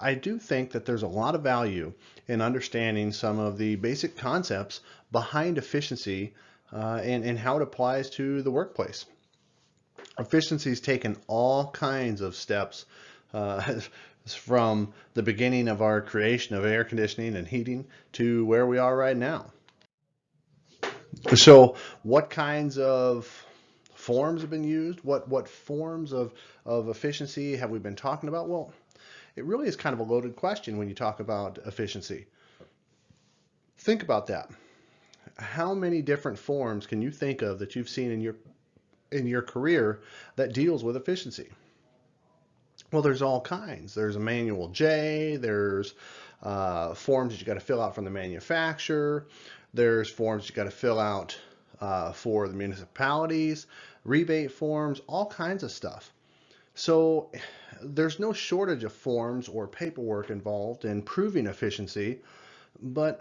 I do think that there's a lot of value in understanding some of the basic concepts behind efficiency and how it applies to the workplace. Efficiency has taken all kinds of steps uh, from the beginning of our creation of air conditioning and heating to where we are right now. So, what kinds of forms have been used? What forms of efficiency have we been talking about? Well, it really is kind of a loaded question when you talk about efficiency. Think about that. How many different forms can you think of that you've seen in your career that deals with efficiency? Well, there's all kinds. There's a manual J, there's forms that you got to fill out from the manufacturer, there's forms you got to fill out for the municipalities, rebate forms, all kinds of stuff. So there's no shortage of forms or paperwork involved in proving efficiency, but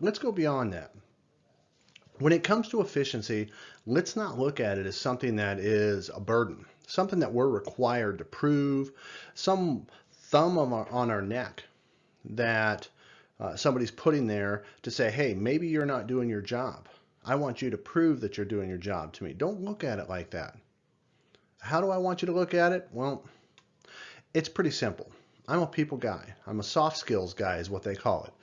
let's go beyond that. When it comes to efficiency, let's not look at it as something that is a burden, something that we're required to prove, some thumb on our neck that somebody's putting there to say, hey, maybe you're not doing your job. I want you to prove that you're doing your job to me. Don't look at it like that. How do I want you to look at it? Well, it's pretty simple. I'm a people guy. I'm a soft skills guy is what they call it.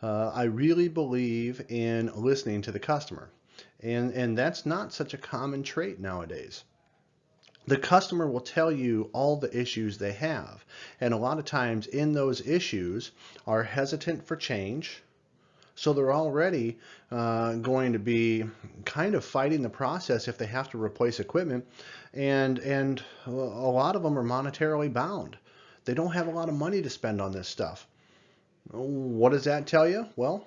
I really believe in listening to the customer. And that's not such a common trait nowadays. The customer will tell you all the issues they have. And a lot of times in those issues are hesitant for change. So they're already going to be kind of fighting the process if they have to replace equipment. And a lot of them are monetarily bound. They don't have a lot of money to spend on this stuff. What does that tell you? Well,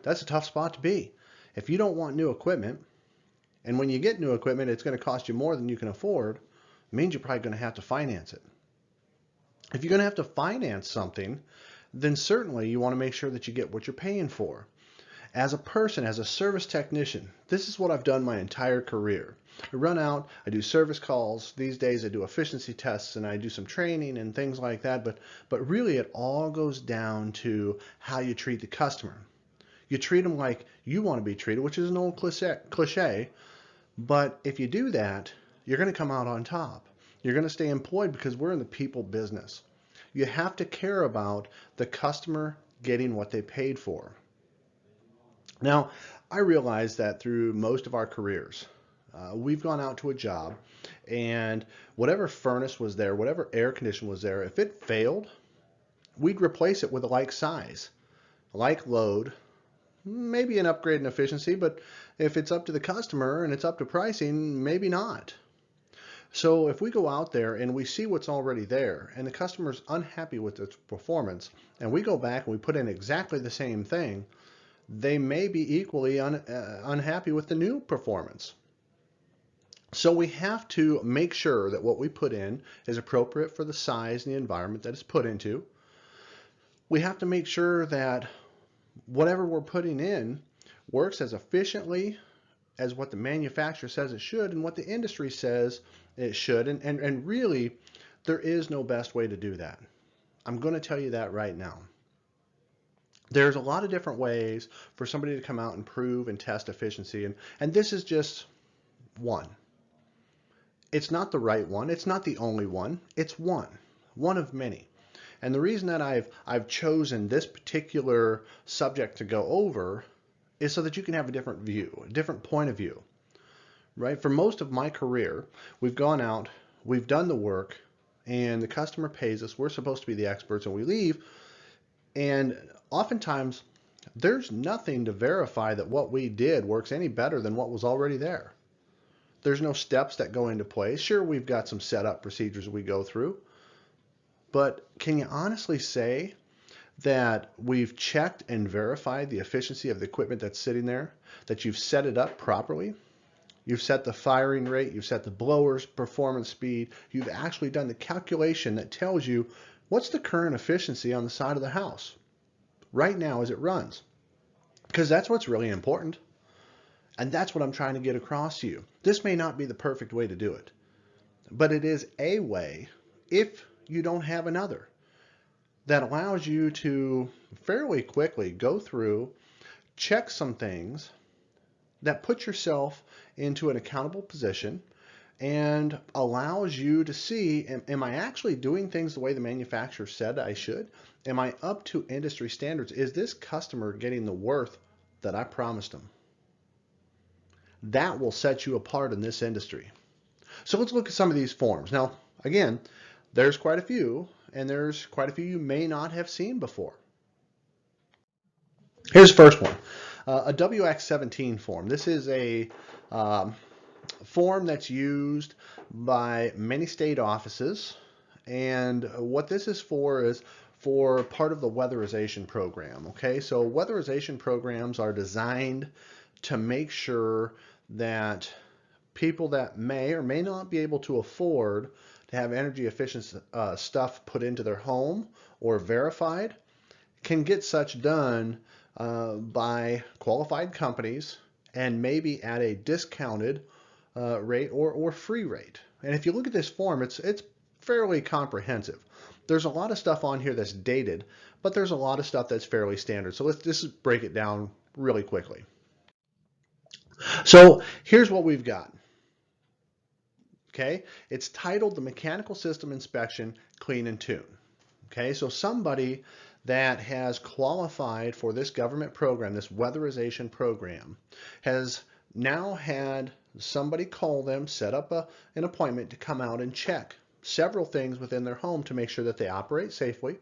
that's a tough spot to be. If you don't want new equipment, and when you get new equipment, it's going to cost you more than you can afford, it means you're probably going to have to finance it. If you're going to have to finance something, then certainly you want to make sure that you get what you're paying for. As a person, as a service technician, this is what I've done my entire career. I run out, I do service calls. These days I do efficiency tests and I do some training and things like that. But really it all goes down to how you treat the customer. You treat them like you want to be treated, which is an old cliche. But if you do that, you're going to come out on top. You're going to stay employed because we're in the people business. You have to care about the customer getting what they paid for. Now, I realize that through most of our careers, we've gone out to a job and whatever furnace was there, whatever air conditioner was there, if it failed, we'd replace it with a like size, like load, maybe an upgrade in efficiency, but if it's up to the customer and it's up to pricing, maybe not. So if we go out there and we see what's already there and the customer's unhappy with its performance and we go back and we put in exactly the same thing, they may be equally unhappy with the new performance. So we have to make sure that what we put in is appropriate for the size and the environment that it's put into. We have to make sure that whatever we're putting in works as efficiently as what the manufacturer says it should and what the industry says it should. And really, there is no best way to do that. I'm going to tell you that right now. There's a lot of different ways for somebody to come out and prove and test efficiency, and this is just one. It's not the right one. It's not the only one. It's one of many. And the reason that I've chosen this particular subject to go over is so that you can have a different view, a different point of view, right? For most of my career, we've gone out, we've done the work, and the customer pays us. We're supposed to be the experts, and we leave. And oftentimes, there's nothing to verify that what we did works any better than what was already there. There's no steps that go into place. Sure, we've got some setup procedures we go through, but can you honestly say that we've checked and verified the efficiency of the equipment that's sitting there, that you've set it up properly? You've set the firing rate, you've set the blower's performance speed, you've actually done the calculation that tells you what's the current efficiency on the side of the house right now as it runs. Because that's what's really important. And that's what I'm trying to get across to you. This may not be the perfect way to do it, but it is a way if you don't have another. that allows you to fairly quickly go through, check some things that put yourself into an accountable position and allows you to see, am I actually doing things the way the manufacturer said I should? Am I up to industry standards? Is this customer getting the worth that I promised them? That will set you apart in this industry. So let's look at some of these forms. Now, again, there's quite a few, and there's quite a few you may not have seen before. Here's the first one, a WX17 form. This is a form that's used by many state offices, and what this is for part of the weatherization program. Okay, so weatherization programs are designed to make sure that people that may or may not be able to afford to have energy efficient stuff put into their home or verified can get such done by qualified companies and maybe at a discounted rate or free rate. And if you look at this form, it's fairly comprehensive. There's a lot of stuff on here that's dated, but there's a lot of stuff that's fairly standard. So let's just break it down really quickly. So here's what we've got. Okay, it's titled the Mechanical System Inspection Clean and Tune. Okay, so somebody that has qualified for this government program, this weatherization program, has now had somebody call them, set up an appointment to come out and check several things within their home to make sure that they operate safely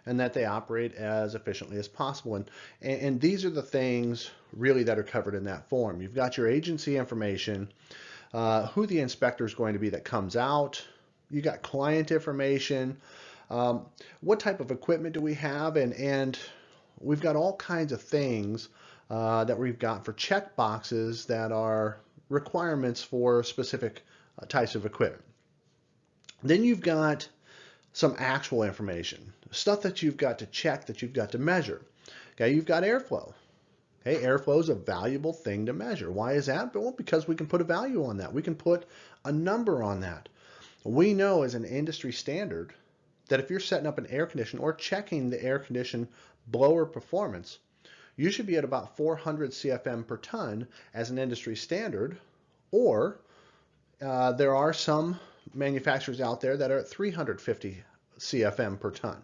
and that they operate as efficiently as possible. And these are the things really that are covered in that form. You've got your agency information, who the inspector is going to be that comes out. You got client information, what type of equipment do we have, and we've got all kinds of things that we've got for check boxes that are requirements for specific types of equipment. Then you've got some actual information, stuff that you've got to check, that you've got to measure. Okay, you've got airflow. Okay, airflow is a valuable thing to measure. Why is that? Well, because we can put a value on that. We can put a number on that. We know as an industry standard that if you're setting up an air condition or checking the air condition blower performance, you should be at about 400 CFM per ton as an industry standard, or there are some manufacturers out there that are at 350 CFM per ton.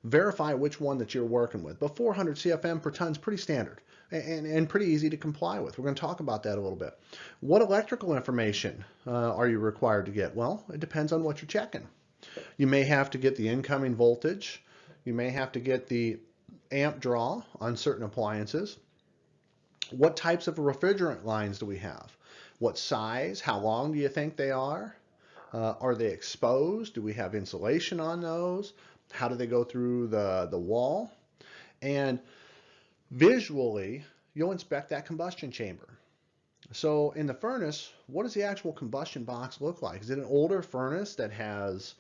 Verify which one that you're working with, but 400 CFM per ton is pretty standard and pretty easy to comply with. We're going to talk about that a little bit. What electrical information are you required to get? Well, it depends on what you're checking. You may have to get the incoming voltage. You may have to get the amp draw on certain appliances. What types of refrigerant lines do we have? What size? How long do you think they are? Are they exposed? Do we have insulation on those? How do they go through the wall? And visually, you'll inspect that combustion chamber. So in the furnace, what does the actual combustion box look like? Is it an older furnace that has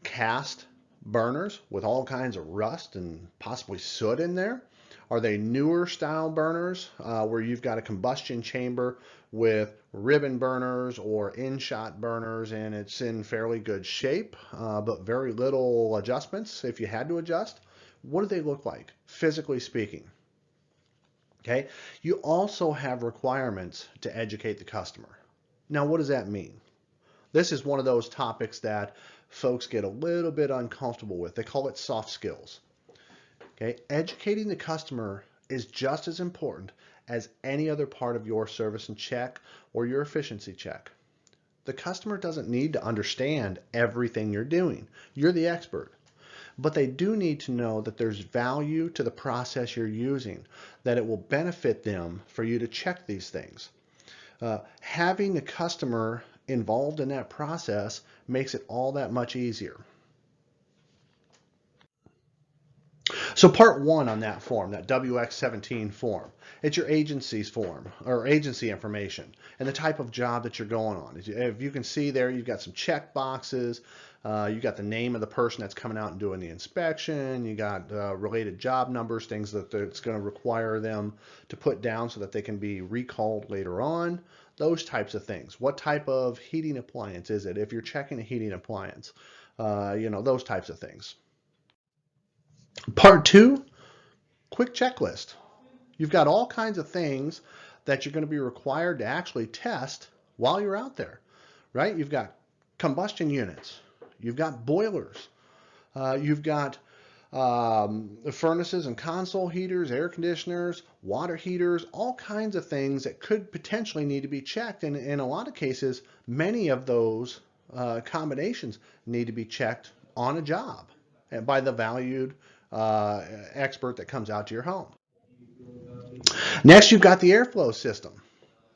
cast burners with all kinds of rust and possibly soot in there? Are they newer style burners where you've got a combustion chamber with ribbon burners or in-shot burners and it's in fairly good shape but very little adjustments if you had to adjust? What do they look like, physically speaking? Okay, you also have requirements to educate the customer. Now, what does that mean? This is one of those topics that folks get a little bit uncomfortable with. They call it soft skills. Okay, educating the customer is just as important as any other part of your service and check or your efficiency check. The customer doesn't need to understand everything you're doing. You're the expert. But they do need to know that there's value to the process you're using, that it will benefit them for you to check these things. Having the customer involved in that process makes it all that much easier. So part one on that form, that WX17 form, it's your agency's form or agency information and the type of job that you're going on. If you can see there, you've got some check boxes. You got the name of the person that's coming out and doing the inspection. You got related job numbers, things that it's going to require them to put down so that they can be recalled later on. Those types of things. What type of heating appliance is it? If you're checking a heating appliance, those types of things. Part two, quick checklist. You've got all kinds of things that you're going to be required to actually test while you're out there, right? You've got combustion units, you've got boilers, you've got furnaces and console heaters, air conditioners, water heaters, all kinds of things that could potentially need to be checked. And in a lot of cases, many of those combinations need to be checked on a job and by the valued expert that comes out to your home. Next, you've got the airflow system.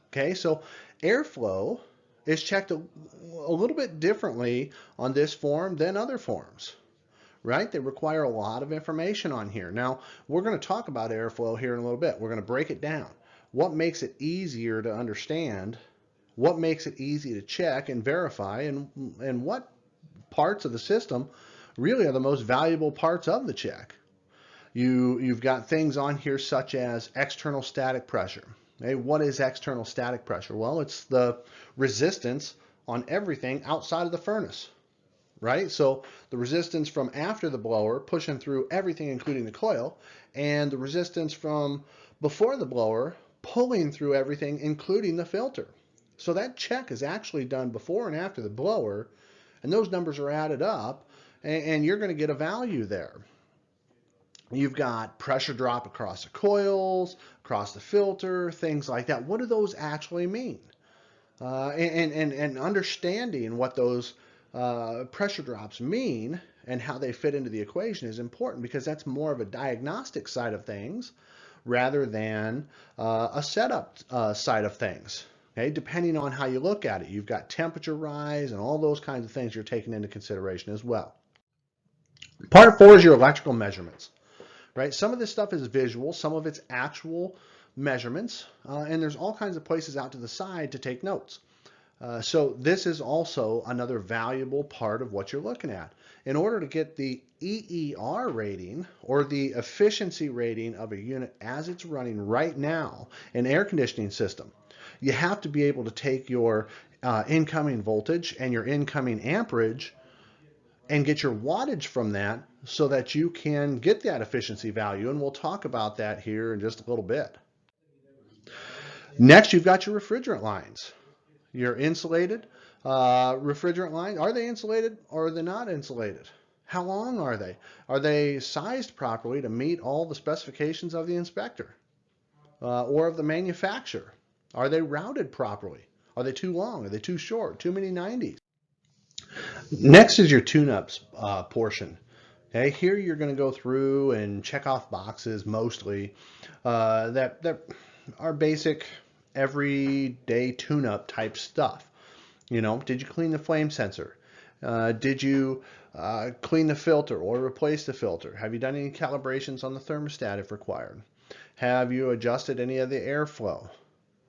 Okay, so airflow is checked a little bit differently on this form than other forms, right? They require a lot of information on here. Now, we're going to talk about airflow here in a little bit. We're going to break it down. What makes it easier to understand? What makes it easy to check and verify? And what parts of the system really are the most valuable parts of the check? You've got things on here such as external static pressure. Okay, what is external static pressure? Well, it's the resistance on everything outside of the furnace, right? So the resistance from after the blower pushing through everything, including the coil, and the resistance from before the blower pulling through everything, including the filter. So that check is actually done before and after the blower, and those numbers are added up, and you're going to get a value there. You've got pressure drop across the coils, across the filter, things like that. What do those actually mean? And understanding what those pressure drops mean and how they fit into the equation is important, because that's more of a diagnostic side of things rather than a setup side of things. Okay, depending on how you look at it, you've got temperature rise and all those kinds of things you're taking into consideration as well. Part four is your electrical measurements. Right? Some of this stuff is visual, some of it's actual measurements, and there's all kinds of places out to the side to take notes. So this is also another valuable part of what you're looking at. In order to get the EER rating, or the efficiency rating of a unit as it's running right now, an air conditioning system, you have to be able to take your incoming voltage and your incoming amperage and get your wattage from that so that you can get that efficiency value. And we'll talk about that here in just a little bit. Next, you've got your refrigerant lines. Your insulated refrigerant lines. Are they insulated or are they not insulated? How long are they? Are they sized properly to meet all the specifications of the inspector or of the manufacturer? Are they routed properly? Are they too long? Are they too short? Too many 90s? Next is your Tuneups portion. Okay, here you're going to go through and check off boxes mostly that are basic everyday tune-up type stuff. You know, did you clean the flame sensor? Did you clean the filter or replace the filter? Have you done any calibrations on the thermostat if required? Have you adjusted any of the airflow?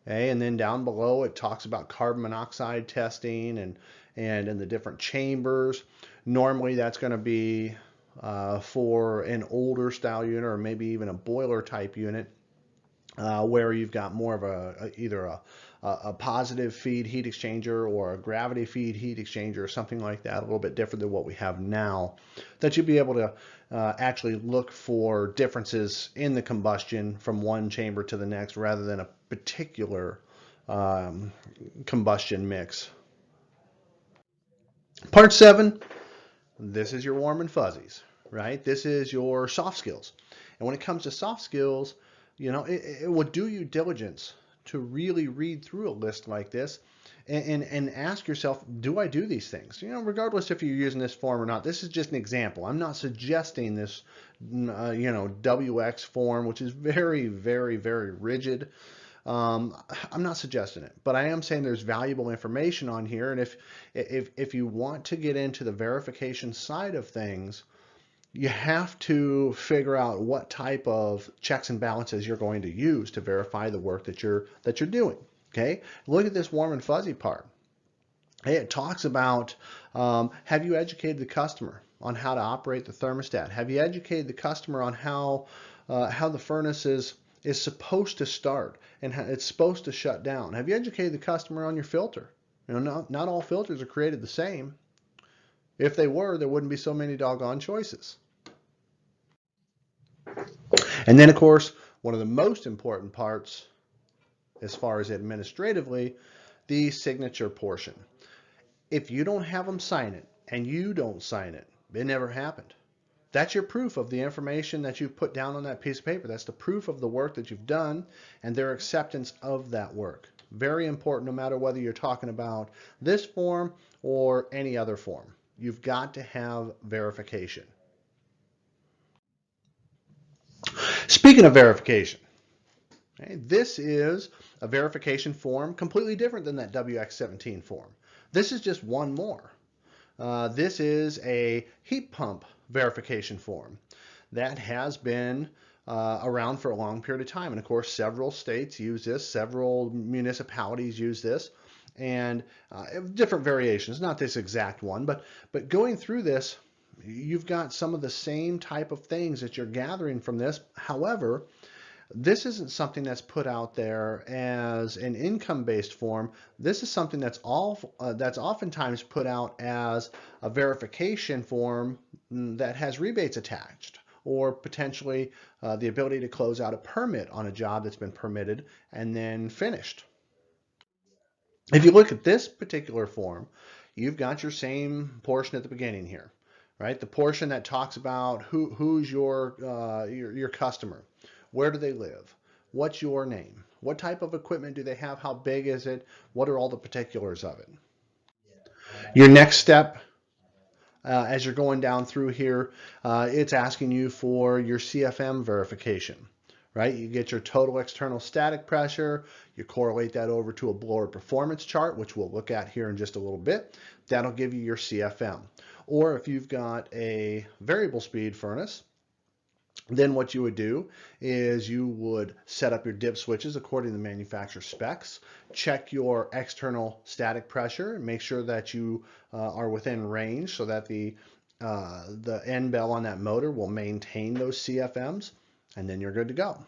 Okay, and then down below it talks about carbon monoxide testing and in the different chambers. Normally that's going to be for an older style unit or maybe even a boiler type unit where you've got more of either a positive feed heat exchanger or a gravity feed heat exchanger or something like that, a little bit different than what we have now, that you'll be able to actually look for differences in the combustion from one chamber to the next rather than a particular combustion mix. Part 7, this is your warm and fuzzies, right? This is your soft skills. And when it comes to soft skills, you know, it will do you diligence to really read through a list like this and ask yourself, do I do these things? You know, regardless if you're using this form or not, this is just an example. I'm not suggesting this, you know, WX form, which is very, very, very rigid. I'm not suggesting it, but I am saying there's valuable information on here. And if you want to get into the verification side of things, you have to figure out what type of checks and balances you're going to use to verify the work that you're doing. Okay, look at this warm and fuzzy part. Hey, it talks about have you educated the customer on how to operate the thermostat? Have you educated the customer on how the furnace is supposed to start and how it's supposed to shut down? Have you educated the customer on your filter? You know, not all filters are created the same. If they were, there wouldn't be so many doggone choices. And then, of course, one of the most important parts as far as administratively, the signature portion. If you don't have them sign it and you don't sign it, it never happened. That's your proof of the information that you've put down on that piece of paper. That's the proof of the work that you've done and their acceptance of that work. Very important, no matter whether you're talking about this form or any other form. You've got to have verification. Speaking of verification, okay, this is a verification form completely different than that WX17 form. This is just one more. This is a heat pump verification form that has been around for a long period of time. And of course, several states use this, several municipalities use this, and different variations, not this exact one, but going through this, you've got some of the same type of things that you're gathering from this. However, this isn't something that's put out there as an income-based form. This is something that's oftentimes put out as a verification form that has rebates attached, or potentially the ability to close out a permit on a job that's been permitted and then finished. If you look at this particular form, you've got your same portion at the beginning here, right? The portion that talks about who's your customer. Where do they live? What's your name? What type of equipment do they have? How big is it? What are all the particulars of it? Your next step, as you're going down through here, it's asking you for your CFM verification, right? You get your total external static pressure, you correlate that over to a blower performance chart, which we'll look at here in just a little bit. That'll give you your CFM. Or if you've got a variable speed furnace, then what you would do is you would set up your dip switches according to the manufacturer specs, check your external static pressure, and make sure that you are within range so that the end bell on that motor will maintain those CFMs, and then you're good to go.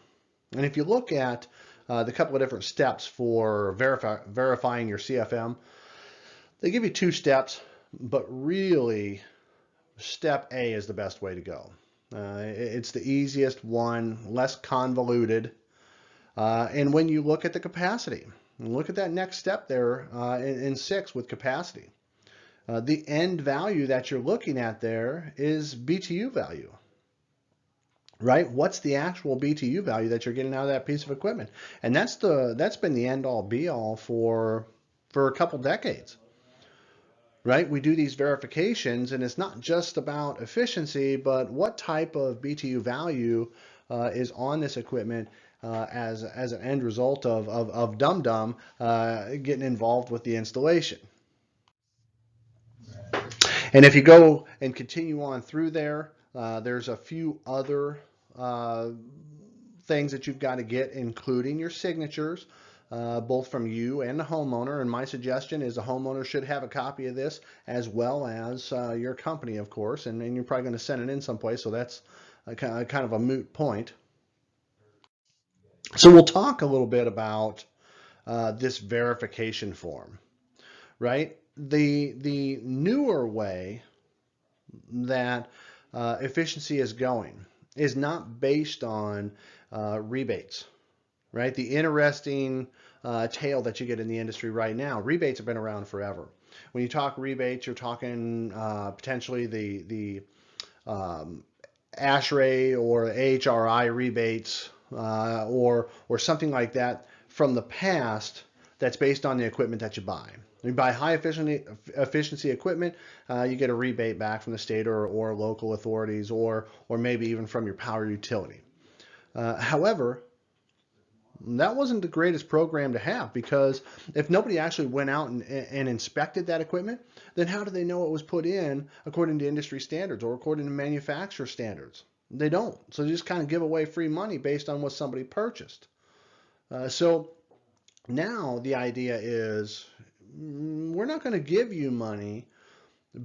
And if you look at the couple of different steps for verifying your CFM, they give you two steps, but really step A is the best way to go. It's the easiest one, less convoluted. And when you look at the capacity, look at that next step there in 6 with capacity. The end value that you're looking at there is BTU value, right? What's the actual BTU value that you're getting out of that piece of equipment? And that's been the end all be all for a couple decades. Right? We do these verifications, and it's not just about efficiency, but what type of BTU value is on this equipment as an end result of dum-dum getting involved with the installation. And if you go and continue on through there, there's a few other things that you've got to get, including your signatures, both from you and the homeowner. And my suggestion is the homeowner should have a copy of this, as well as your company, of course. And you're probably going to send it in someplace, so that's kind of a moot point. So we'll talk a little bit about this verification form, right? The newer way that efficiency is going is not based on rebates, right? The interesting tale that you get in the industry right now, rebates have been around forever. When you talk rebates, you're talking potentially the ASHRAE or AHRI rebates or something like that from the past that's based on the equipment that you buy. When you buy high efficiency equipment, you get a rebate back from the state or local authorities or maybe even from your power utility. However, that wasn't the greatest program to have, because if nobody actually went out and inspected that equipment, then how do they know it was put in according to industry standards or according to manufacturer standards? They don't. So they just kind of give away free money based on what somebody purchased. So now the idea is we're not going to give you money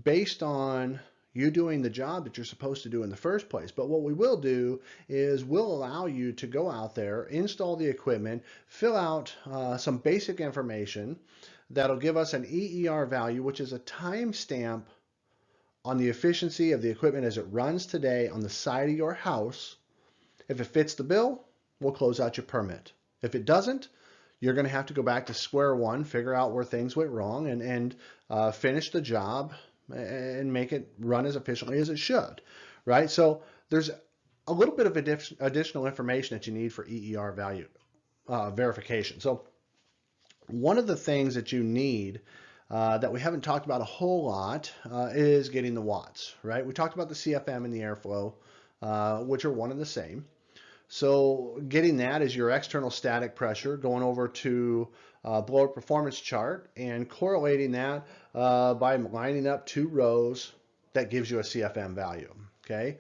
based on you doing the job that you're supposed to do in the first place. But what we will do is we'll allow you to go out there, install the equipment, fill out some basic information that'll give us an EER value, which is a timestamp on the efficiency of the equipment as it runs today on the side of your house. If it fits the bill, we'll close out your permit. If it doesn't, you're going to have to go back to square one, figure out where things went wrong, and finish the job and make it run as efficiently as it should, right? So there's a little bit of additional information that you need for EER value verification. So one of the things that you need that we haven't talked about a whole lot is getting the watts, right? We talked about the CFM and the airflow, which are one and the same. So getting that is your external static pressure, going over to blower performance chart and correlating that by lining up two rows, that gives you a CFM value, okay?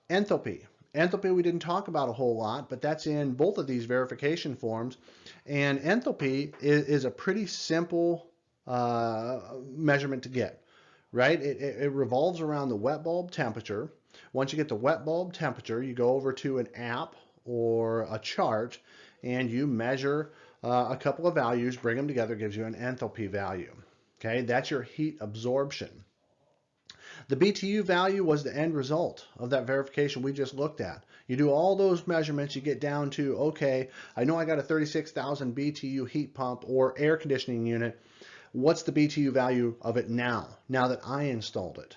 Enthalpy. Enthalpy we didn't talk about a whole lot, but that's in both of these verification forms. And enthalpy is a pretty simple measurement to get, right? It revolves around the wet bulb temperature. Once you get the wet bulb temperature, you go over to an app or a chart and you measure a couple of values, bring them together, gives you an enthalpy value. Okay, that's your heat absorption. The BTU value was the end result of that verification we just looked at. You do all those measurements, you get down to, okay, I know I got a 36,000 BTU heat pump or air conditioning unit. What's the BTU value of it now that I installed it?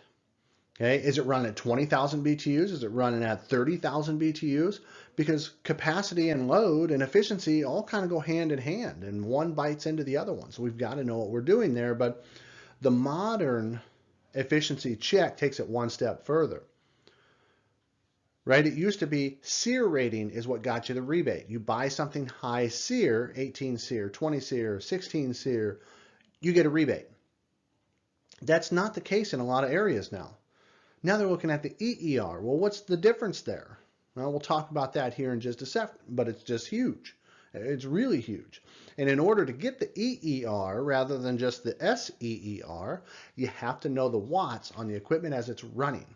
Okay, is it running at 20,000 BTUs? Is it running at 30,000 BTUs? Because capacity and load and efficiency all kind of go hand in hand, and one bites into the other one. So we've got to know what we're doing there. But the modern efficiency check takes it one step further, right? It used to be SEER rating is what got you the rebate. You buy something high SEER, 18 SEER, 20 SEER, 16 SEER, you get a rebate. That's not the case in a lot of areas now. Now they're looking at the EER. Well, what's the difference there? Well, we'll talk about that here in just a second, but it's just huge. It's really huge. And in order to get the EER rather than just the SEER, you have to know the watts on the equipment as it's running.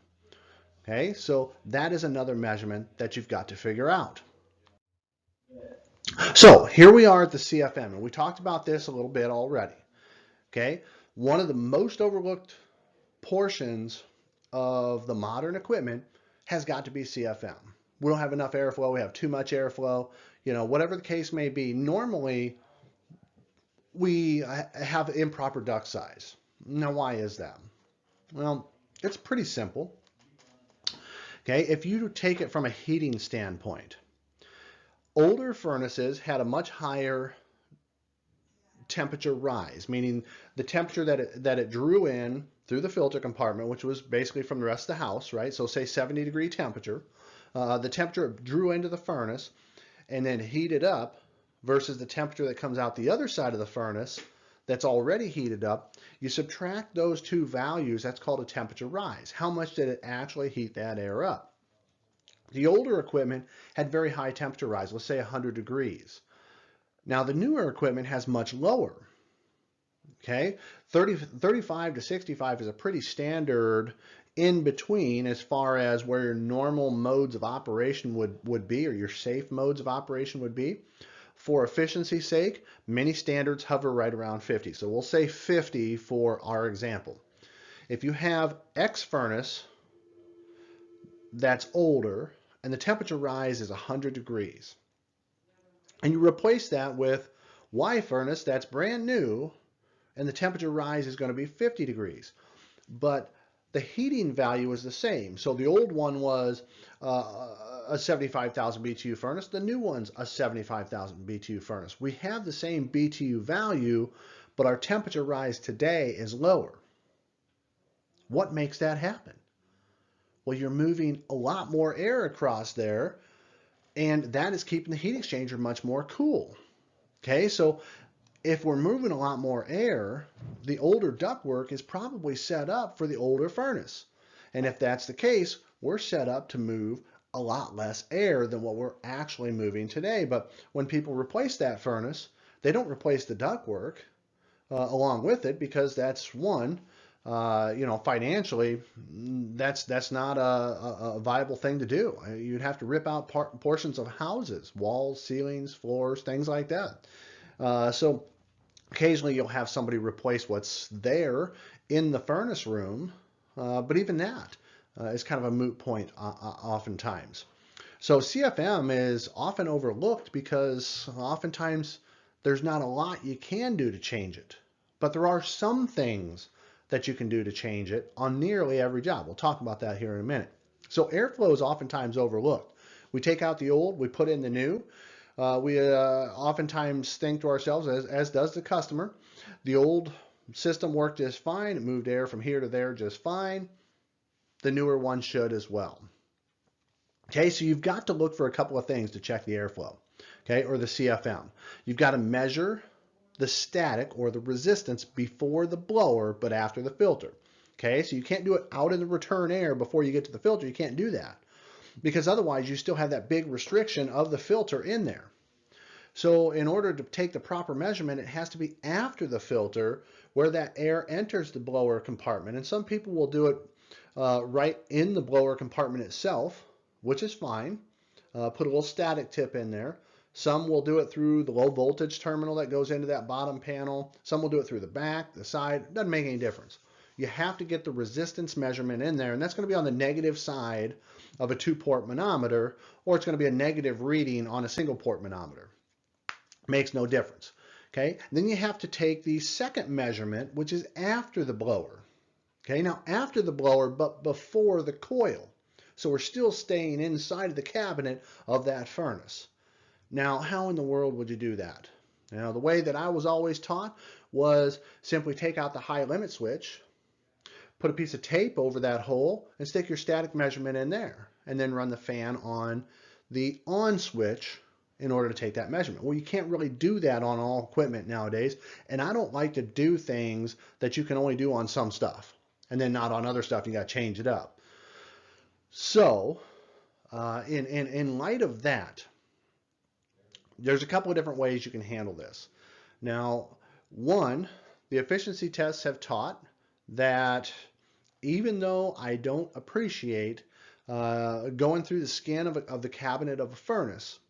Okay, so that is another measurement that you've got to figure out. So here we are at the CFM, and we talked about this a little bit already. Okay, one of the most overlooked portions of the modern equipment has got to be CFM. We don't have enough airflow, we have too much airflow, whatever the case may be. Normally, we have improper duct size. Now, why is that? Well, it's pretty simple. Okay, if you take it from a heating standpoint, older furnaces had a much higher temperature rise, meaning the temperature that it drew in through the filter compartment, which was basically from the rest of the house, right? So say 70-degree temperature, the temperature it drew into the furnace and then heated up versus the temperature that comes out the other side of the furnace that's already heated up. You subtract those two values, that's called a temperature rise. How much did it actually heat that air up? The older equipment had very high temperature rise, let's say 100 degrees. Now the newer equipment has much lower. Okay, 35 to 65 is a pretty standard in between as far as where your normal modes of operation would be, or your safe modes of operation would be. For efficiency's sake, many standards hover right around 50. So we'll say 50 for our example. If you have X furnace that's older and the temperature rise is 100 degrees, and you replace that with Y furnace that's brand new and the temperature rise is going to be 50 degrees. But the heating value is the same. So the old one was a 75,000 BTU furnace. The new one's a 75,000 BTU furnace. We have the same BTU value, but our temperature rise today is lower. What makes that happen? Well, you're moving a lot more air across there, and that is keeping the heat exchanger much more cool. Okay, so if we're moving a lot more air, the older ductwork is probably set up for the older furnace. And if that's the case, we're set up to move a lot less air than what we're actually moving today. But when people replace that furnace, they don't replace the ductwork along with it, because that's one, financially, that's not a viable thing to do. You'd have to rip out portions of houses, walls, ceilings, floors, things like that. So occasionally you'll have somebody replace what's there in the furnace room, but even that is kind of a moot point oftentimes. So CFM is often overlooked because oftentimes there's not a lot you can do to change it. But there are some things that you can do to change it on nearly every job. We'll talk about that here in a minute. So airflow is oftentimes overlooked. We take out the old, we put in the new. We oftentimes think to ourselves, as does the customer, the old system worked just fine. It moved air from here to there just fine. The newer one should as well. Okay, so you've got to look for a couple of things to check the airflow, okay, or the CFM. You've got to measure the static or the resistance before the blower, but after the filter. Okay, so you can't do it out in the return air before you get to the filter. You can't do that because otherwise you still have that big restriction of the filter in there. So in order to take the proper measurement, it has to be after the filter where that air enters the blower compartment. And some people will do it right in the blower compartment itself, which is fine. Put a little static tip in there. Some will do it through the low voltage terminal that goes into that bottom panel. Some will do it through the back, the side. It doesn't make any difference. You have to get the resistance measurement in there, and that's going to be on the negative side of a 2-port manometer, or it's going to be a negative reading on a single port manometer. Makes no difference. Okay, then you have to take the second measurement, which is after the blower. Okay, now after the blower, but before the coil. So we're still staying inside of the cabinet of that furnace. Now, how in the world would you do that? Now, the way that I was always taught was simply take out the high limit switch, put a piece of tape over that hole, and stick your static measurement in there, and then run the fan on the on switch in order to take that measurement. Well, you can't really do that on all equipment nowadays, and I don't like to do things that you can only do on some stuff, and then not on other stuff. You got to change it up. So, in light of that, there's a couple of different ways you can handle this. Now, one, the efficiency tests have taught that even though I don't appreciate going through the skin of the cabinet of a furnace,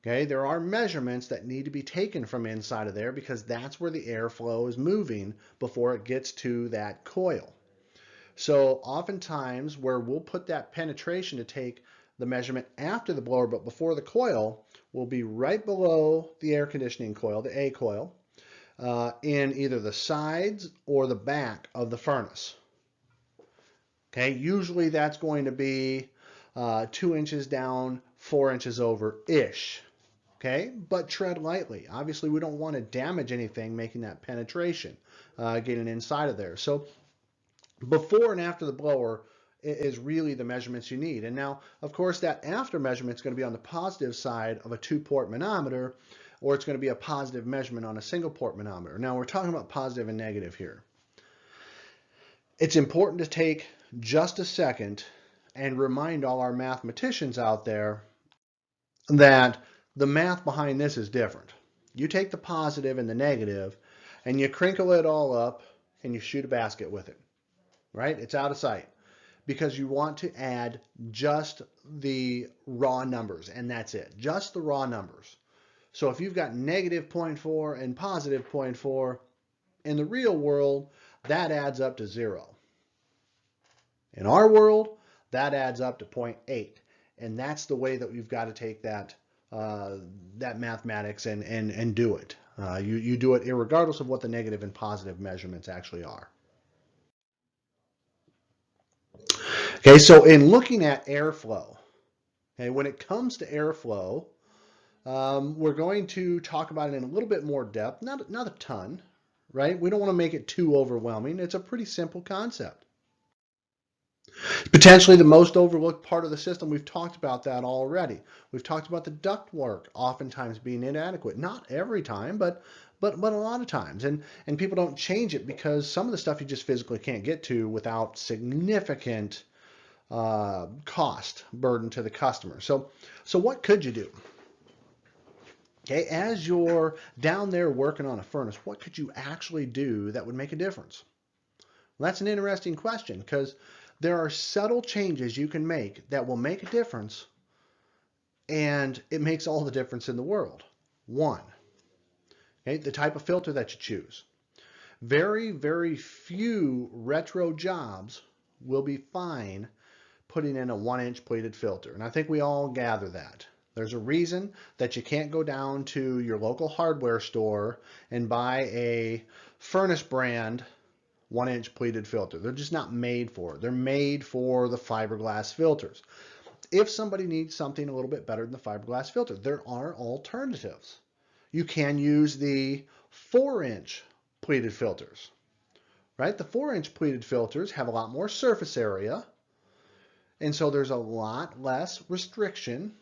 okay, there are measurements that need to be taken from inside of there because that's where the airflow is moving before it gets to that coil. So oftentimes where we'll put that penetration to take the measurement after the blower but before the coil will be right below the air conditioning coil, the A coil, in either the sides or the back of the furnace. Okay, usually that's going to be 2 inches down, 4 inches over-ish. Okay, but tread lightly. Obviously, we don't want to damage anything making that penetration, getting inside of there. So before and after the blower is really the measurements you need. And now, of course, that after measurement is going to be on the positive side of a 2-port manometer, or it's going to be a positive measurement on a single port manometer. Now, we're talking about positive and negative here. It's important to take just a second and remind all our mathematicians out there that the math behind this is different. You take the positive and the negative and you crinkle it all up and you shoot a basket with it, right? It's out of sight because you want to add just the raw numbers and that's it, just the raw numbers. So if you've got negative 0.4 and positive 0.4, in the real world, that adds up to 0. In our world, that adds up to 0.8. And that's the way that we've got to take that that mathematics and do it. You do it irregardless of what the negative and positive measurements actually are. Okay, so in looking at airflow, okay, when it comes to airflow, we're going to talk about it in a little bit more depth, not a ton, right? We don't want to make it too overwhelming. It's a pretty simple concept. Potentially the most overlooked part of the system, we've talked about that already. We've talked about the duct work oftentimes being inadequate. Not every time, but a lot of times. And people don't change it because some of the stuff you just physically can't get to without significant cost burden to the customer. So what could you do? Okay, as you're down there working on a furnace, what could you actually do that would make a difference? Well, that's an interesting question because there are subtle changes you can make that will make a difference, and it makes all the difference in the world. One, okay, the type of filter that you choose. Very, very few retro jobs will be fine putting in a 1-inch pleated filter. And I think we all gather that. There's a reason that you can't go down to your local hardware store and buy a furnace brand 1-inch pleated filter. They're just not made for it. They're made for the fiberglass filters. If somebody needs something a little bit better than the fiberglass filter, there are alternatives. You can use the 4-inch pleated filters, right? The 4-inch pleated filters have a lot more surface area, and so there's a lot less restriction,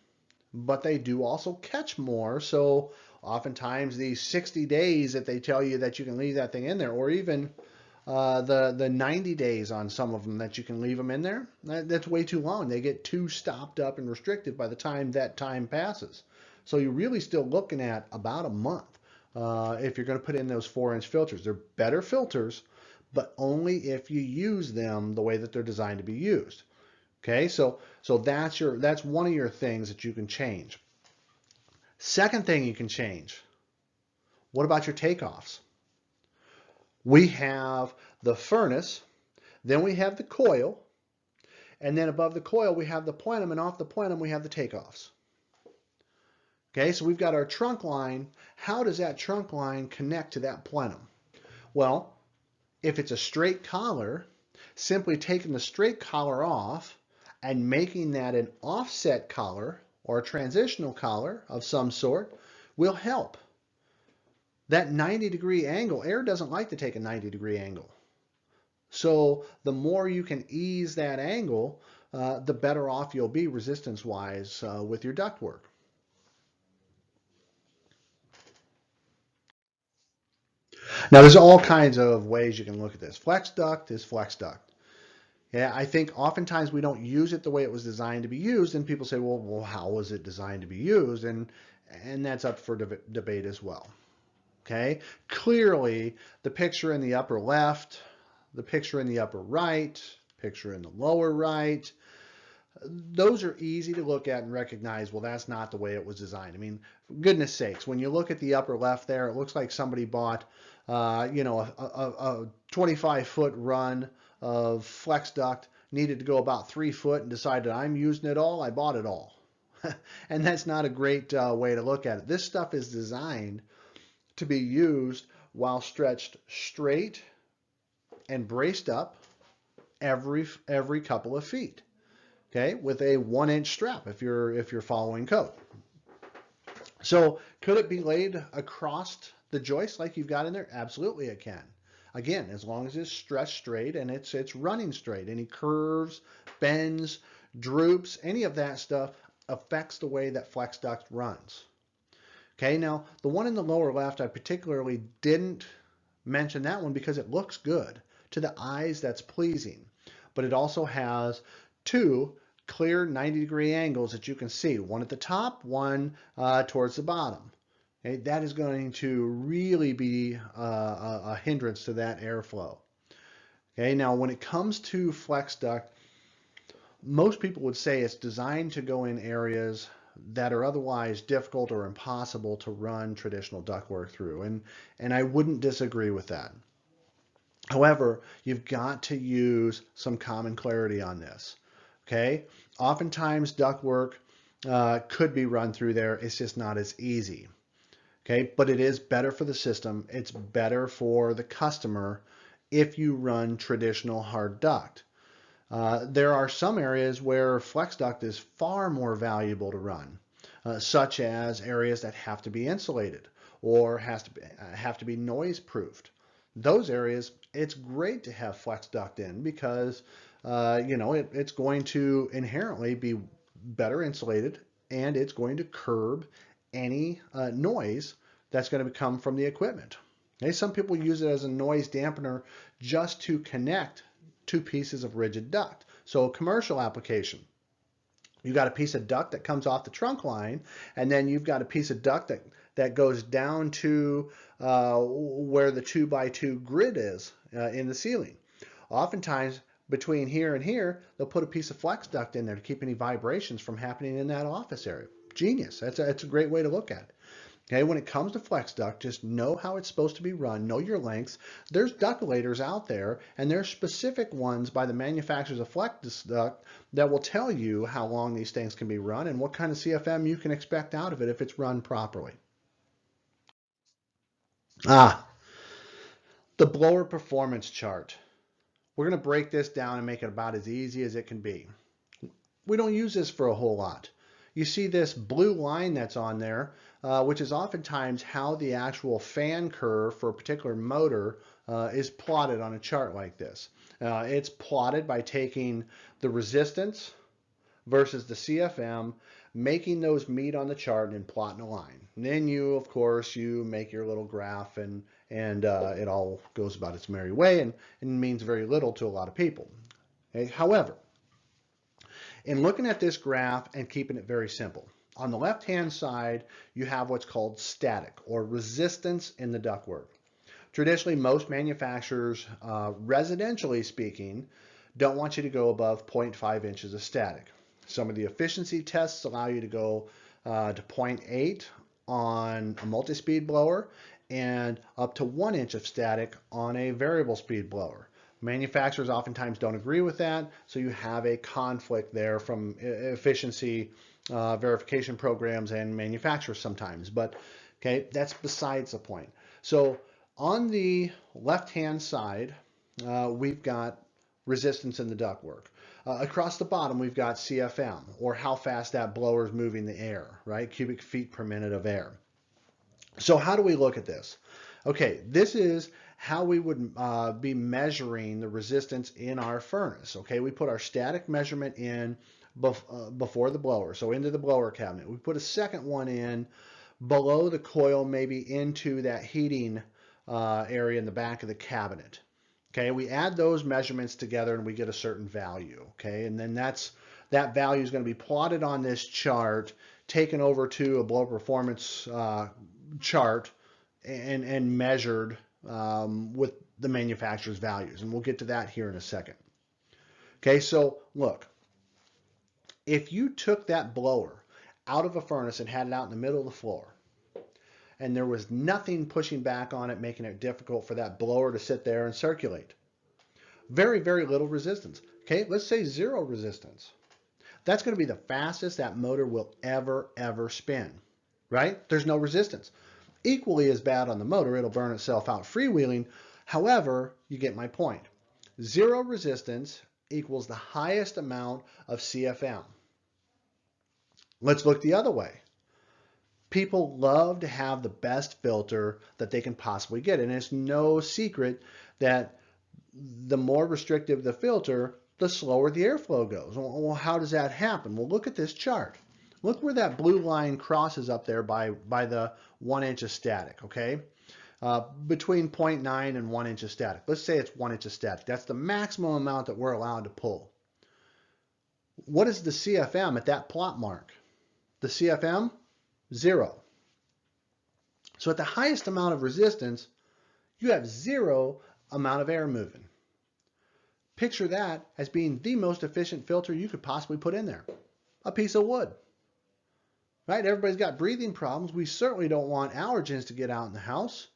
but they do also catch more. So oftentimes these 60 days that they tell you that you can leave that thing in there, or even the 90 days on some of them that you can leave them in there, that's way too long. They get too stopped up and restricted by the time that time passes. So you're really still looking at about a month if you're going to put in those 4-inch filters. They're better filters, but only if you use them the way that they're designed to be used. Okay, so that's one of your things that you can change. Second thing you can change, what about your takeoffs? We have the furnace, then we have the coil, and then above the coil we have the plenum, and off the plenum we have the takeoffs. Okay, so we've got our trunk line. How does that trunk line connect to that plenum? Well, if it's a straight collar, simply taking the straight collar off and making that an offset collar or a transitional collar of some sort will help. That 90-degree angle, air doesn't like to take a 90-degree angle. So the more you can ease that angle, the better off you'll be resistance-wise with your ductwork. Now there's all kinds of ways you can look at this. Flex duct is flex duct. Yeah, I think oftentimes we don't use it the way it was designed to be used, and people say, well, how was it designed to be used? And that's up for debate as well. Okay, clearly the picture in the upper left, the picture in the upper right, picture in the lower right, those are easy to look at and recognize, well, that's not the way it was designed. I mean, for goodness sakes, when you look at the upper left there, it looks like somebody bought, a 25-foot run of flex duct, needed to go about 3 foot and decided, I'm using it all, I bought it all. And that's not a great way to look at it. This stuff is designed to be used while stretched straight and braced up every couple of feet. Okay, with a 1-inch strap if you're following code. So could it be laid across the joist like you've got in there? Absolutely it can. Again, as long as it's stretched straight and it's running straight. Any curves, bends, droops, any of that stuff affects the way that flex duct runs. Okay, now the one in the lower left, I particularly didn't mention that one because it looks good. To the eyes, that's pleasing. But it also has two clear 90-degree angles that you can see. One at the top, one towards the bottom. Okay, that is going to really be a hindrance to that airflow. Okay, now when it comes to flex duct, most people would say it's designed to go in areas that are otherwise difficult or impossible to run traditional ductwork through, and I wouldn't disagree with that. However, you've got to use some common clarity on this. Okay, oftentimes ductwork could be run through there. It's just not as easy. Okay, but it is better for the system. It's better for the customer if you run traditional hard duct. There are some areas where flex duct is far more valuable to run, such as areas that have to be insulated or have to be noise proofed. Those areas, it's great to have flex duct in because it's going to inherently be better insulated, and it's going to curb any noise that's going to come from the equipment. Okay, some people use it as a noise dampener just to connect two pieces of rigid duct. So commercial application, you've got a piece of duct that comes off the trunk line, and then you've got a piece of duct that goes down to where the 2x2 grid is in the ceiling. Oftentimes between here and here, they'll put a piece of flex duct in there to keep any vibrations from happening in that office area. Genius. That's a great way to look at it. Okay, when it comes to flex duct, just know how it's supposed to be run, know your lengths. There's ductulators out there, and there's specific ones by the manufacturers of flex duct that will tell you how long these things can be run and what kind of CFM you can expect out of it if it's run properly. The blower performance chart. We're going to break this down and make it about as easy as it can be. We don't use this for a whole lot. You see this blue line that's on there, which is oftentimes how the actual fan curve for a particular motor is plotted on a chart like this. It's plotted by taking the resistance versus the CFM, making those meet on the chart and plotting a line. And then you, of course, you make your little graph and it all goes about its merry way and means very little to a lot of people. Okay? However, in looking at this graph and keeping it very simple, on the left-hand side, you have what's called static or resistance in the ductwork. Traditionally, most manufacturers, residentially speaking, don't want you to go above 0.5 inches of static. Some of the efficiency tests allow you to go to 0.8 on a multi-speed blower and up to 1 inch of static on a variable speed blower. Manufacturers oftentimes don't agree with that, so you have a conflict there from efficiency verification programs and manufacturers sometimes. But okay, that's besides the point. So on the left-hand side, we've got resistance in the ductwork. Across the bottom, we've got CFM, or how fast that blower is moving the air, right? Cubic feet per minute of air. So how do we look at this? Okay, this is how we would be measuring the resistance in our furnace. Okay, we put our static measurement in before the blower, so into the blower cabinet. We put a second one in below the coil, maybe into that heating area in the back of the cabinet. Okay, we add those measurements together and we get a certain value. Okay, and then that value is going to be plotted on this chart, taken over to a blower performance chart, and measured with the manufacturer's values. And we'll get to that here in a second. Okay, so look, if you took that blower out of a furnace and had it out in the middle of the floor, and there was nothing pushing back on it, making it difficult for that blower to sit there and circulate. Very, very little resistance. Okay, let's say zero resistance. That's going to be the fastest that motor will ever spin, right? There's no resistance. Equally as bad on the motor, it'll burn itself out freewheeling. However, you get my point. Zero resistance equals the highest amount of CFM. Let's look the other way. People love to have the best filter that they can possibly get. And it's no secret that the more restrictive the filter, the slower the airflow goes. Well, how does that happen? Well, look at this chart. Look where that blue line crosses up there by the 1 inch of static, okay? Between 0.9 and 1 inch of static. Let's say it's 1 inch of static. That's the maximum amount that we're allowed to pull. What is the CFM at that plot mark? The CFM? 0. So at the highest amount of resistance, you have 0 amount of air moving. Picture that as being the most efficient filter you could possibly put in there. A piece of wood. Right? Everybody's got breathing problems. We certainly don't want allergens to get out in the house.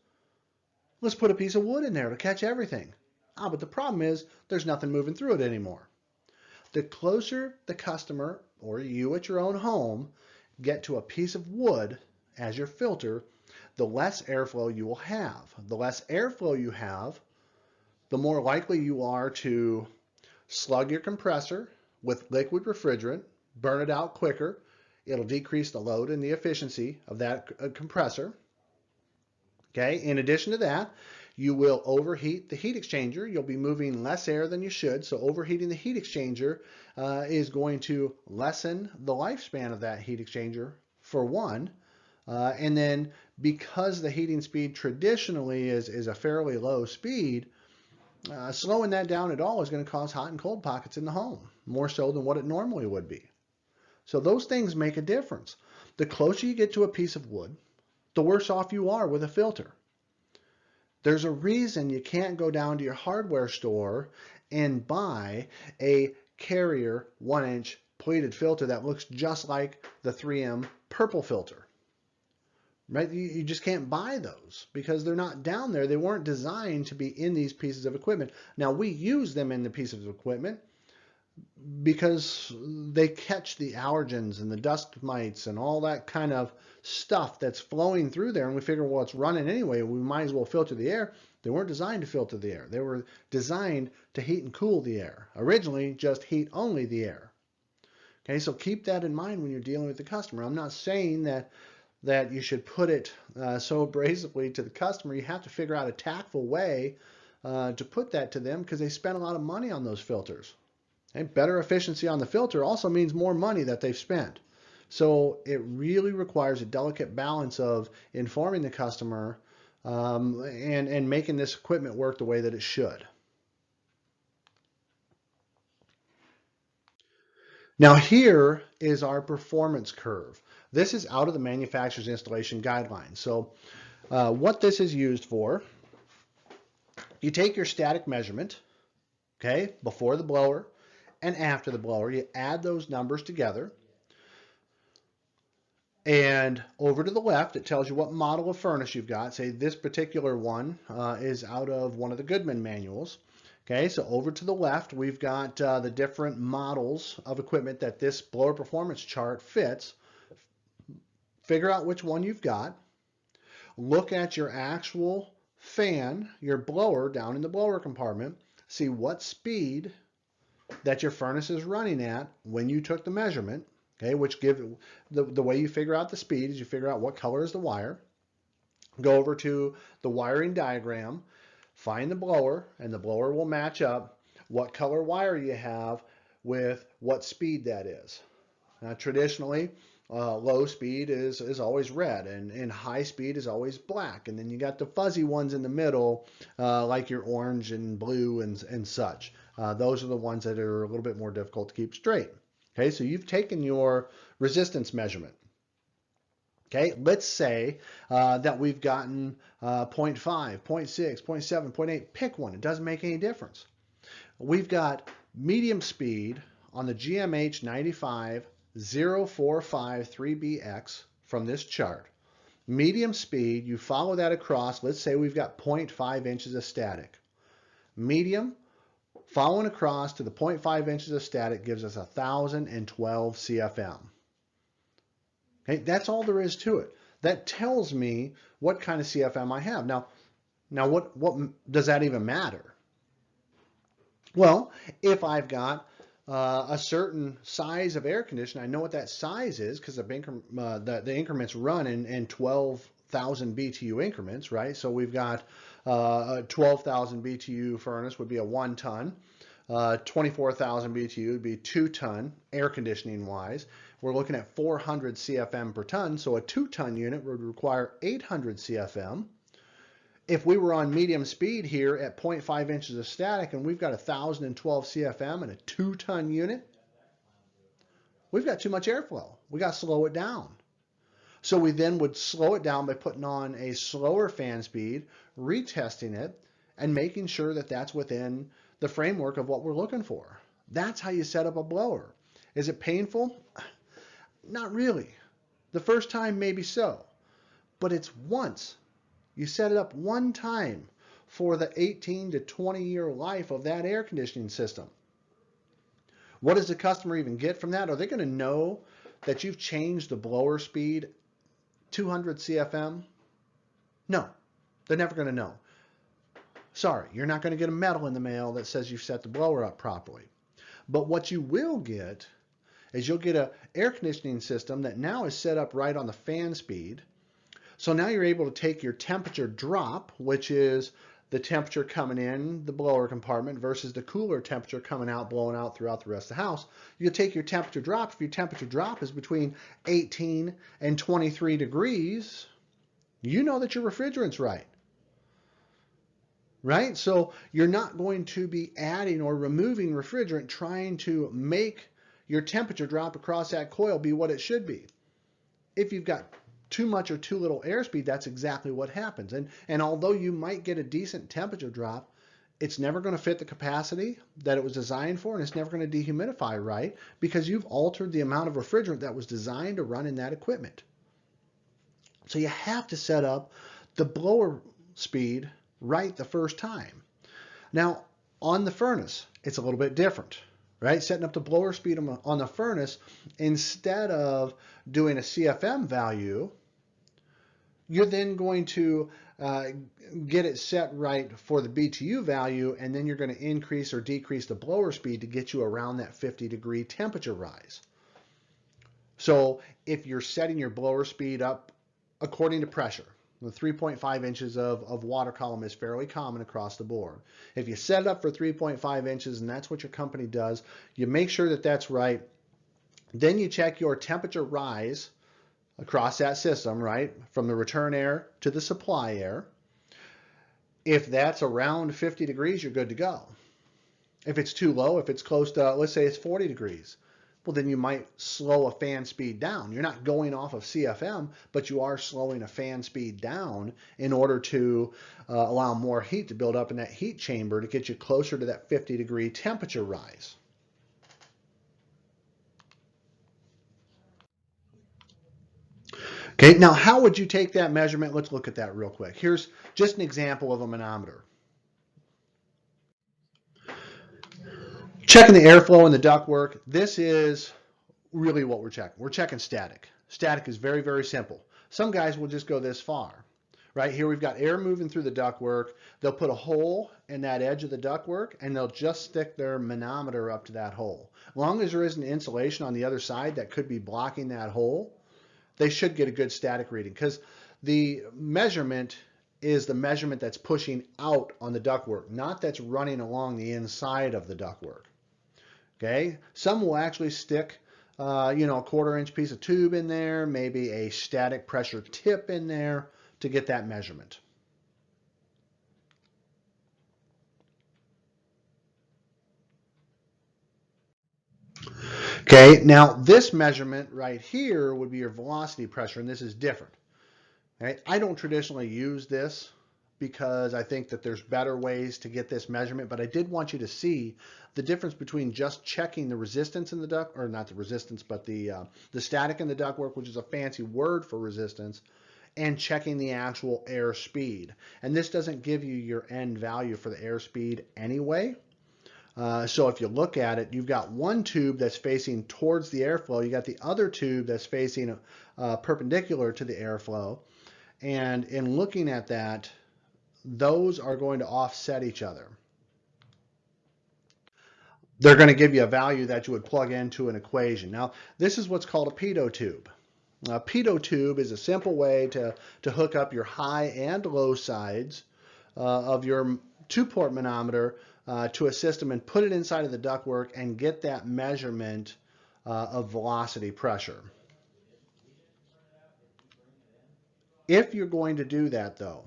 Let's put a piece of wood in there to catch everything. But the problem is there's nothing moving through it anymore. The closer the customer or you at your own home get to a piece of wood as your filter, the less airflow you will have. The less airflow you have, the more likely you are to slug your compressor with liquid refrigerant, burn it out quicker. It'll decrease the load and the efficiency of that compressor. Okay, in addition to that, you will overheat the heat exchanger. You'll be moving less air than you should, so overheating the heat exchanger is going to lessen the lifespan of that heat exchanger, for one. And then because the heating speed traditionally is a fairly low speed, slowing that down at all is going to cause hot and cold pockets in the home, more so than what it normally would be. So those things make a difference. The closer you get to a piece of wood, the worse off you are with a filter. There's a reason you can't go down to your hardware store and buy a Carrier 1 inch pleated filter that looks just like the 3M purple filter. right? You just can't buy those because they're not down there. They weren't designed to be in these pieces of equipment. Now we use them in the pieces of equipment because they catch the allergens and the dust mites and all that kind of stuff that's flowing through there. And we figure, well, it's running anyway. We might as well filter the air. They weren't designed to filter the air. They were designed to heat and cool the air. Originally, just heat only the air. Okay, so keep that in mind when you're dealing with the customer. I'm not saying that you should put it so abrasively to the customer. You have to figure out a tactful way to put that to them because they spend a lot of money on those filters. And better efficiency on the filter also means more money that they've spent. So it really requires a delicate balance of informing the customer and making this equipment work the way that it should. Now here is our performance curve. This is out of the manufacturer's installation guidelines. So what this is used for, you take your static measurement, okay, before the blower and after the blower. You add those numbers together. And over to the left, it tells you what model of furnace you've got. Say this particular one is out of one of the Goodman manuals. Okay, so over to the left, we've got the different models of equipment that this blower performance chart fits. Figure out which one you've got. Look at your actual fan, your blower down in the blower compartment. See what speed that your furnace is running at when you took the measurement. Okay, which give the way you figure out the speed is you figure out what color is the wire. Go over to the wiring diagram, find the blower, and the blower will match up what color wire you have with what speed that is. Now, traditionally, low speed is always red, and high speed is always black. And then you got the fuzzy ones in the middle, like your orange and blue and such. Those are the ones that are a little bit more difficult to keep straight. Okay, so you've taken your resistance measurement. Okay, let's say that we've gotten 0.5, 0.6, 0.7, 0.8, pick one. It doesn't make any difference. We've got medium speed on the GMH 95045-3BX from this chart. Medium speed, you follow that across. Let's say we've got 0.5 inches of static. Medium, following across to the 0.5 inches of static gives us 1,012 CFM. Okay, that's all there is to it. That tells me what kind of CFM I have. Now what does that even matter? Well, if I've got a certain size of air conditioner, I know what that size is because the increments run in 12,000 BTU increments, right? So we've got a 12,000 BTU furnace would be a 1 ton. 24,000 BTU would be 2 ton air conditioning wise. We're looking at 400 CFM per ton, so a 2 ton unit would require 800 CFM. If we were on medium speed here at 0.5 inches of static and we've got 1,012 CFM and a 2 ton unit, we've got too much airflow. We got to slow it down. So we then would slow it down by putting on a slower fan speed, retesting it, and making sure that that's within the framework of what we're looking for. That's how you set up a blower. Is it painful? Not really. The first time, maybe so. But it's once. You set it up one time for the 18 to 20 year life of that air conditioning system. What does the customer even get from that? Are they going to know that you've changed the blower speed 200 CFM? No, they're never going to know. Sorry, you're not going to get a medal in the mail that says you've set the blower up properly. But what you will get is you'll get an air conditioning system that now is set up right on the fan speed. So now you're able to take your temperature drop, which is the temperature coming in the blower compartment versus the cooler temperature coming out, blowing out throughout the rest of the house. You'll take your temperature drop. If your temperature drop is between 18 and 23 degrees, you know that your refrigerant's right. Right? So you're not going to be adding or removing refrigerant trying to make your temperature drop across that coil be what it should be. If you've got too much or too little airspeed, that's exactly what happens. And although you might get a decent temperature drop, it's never going to fit the capacity that it was designed for, and it's never going to dehumidify right because you've altered the amount of refrigerant that was designed to run in that equipment. So you have to set up the blower speed right the first time. Now, on the furnace, it's a little bit different, right? Setting up the blower speed on the furnace, instead of doing a CFM value, you're then going to get it set right for the BTU value, and then you're going to increase or decrease the blower speed to get you around that 50-degree temperature rise. So if you're setting your blower speed up according to pressure, the 3.5 inches of water column is fairly common across the board. If you set it up for 3.5 inches and that's what your company does, you make sure that that's right. Then you check your temperature rise across that system, right? From the return air to the supply air. If that's around 50 degrees, you're good to go. If it's too low, if it's close to, let's say it's 40 degrees, well, then you might slow a fan speed down. You're not going off of CFM, but you are slowing a fan speed down in order to allow more heat to build up in that heat chamber to get you closer to that 50-degree temperature rise. Okay, now how would you take that measurement? Let's look at that real quick. Here's just an example of a manometer. Checking the airflow in the ductwork. This is really what we're checking. We're checking static. Static is very, very simple. Some guys will just go this far. Right here we've got air moving through the ductwork. They'll put a hole in that edge of the ductwork and they'll just stick their manometer up to that hole. As long as there isn't insulation on the other side that could be blocking that hole, they should get a good static reading, because the measurement is the measurement that's pushing out on the ductwork, not that's running along the inside of the ductwork. Okay, some will actually stick a 1/4-inch piece of tube in there, maybe a static pressure tip in there to get that measurement. Okay, now this measurement right here would be your velocity pressure, and this is different. Okay? I don't traditionally use this because I think that there's better ways to get this measurement, but I did want you to see the difference between just checking the resistance in the duct, or not the resistance, but the static in the ductwork, which is a fancy word for resistance, and checking the actual air speed. And this doesn't give you your end value for the airspeed anyway. So if you look at it, you've got one tube that's facing towards the airflow. You got the other tube that's facing perpendicular to the airflow. And in looking at that, those are going to offset each other. They're going to give you a value that you would plug into an equation. Now, this is what's called a pitot tube. A pitot tube is a simple way to hook up your high and low sides of your 2-port manometer to a system and put it inside of the ductwork and get that measurement of velocity pressure. If you're going to do that, though,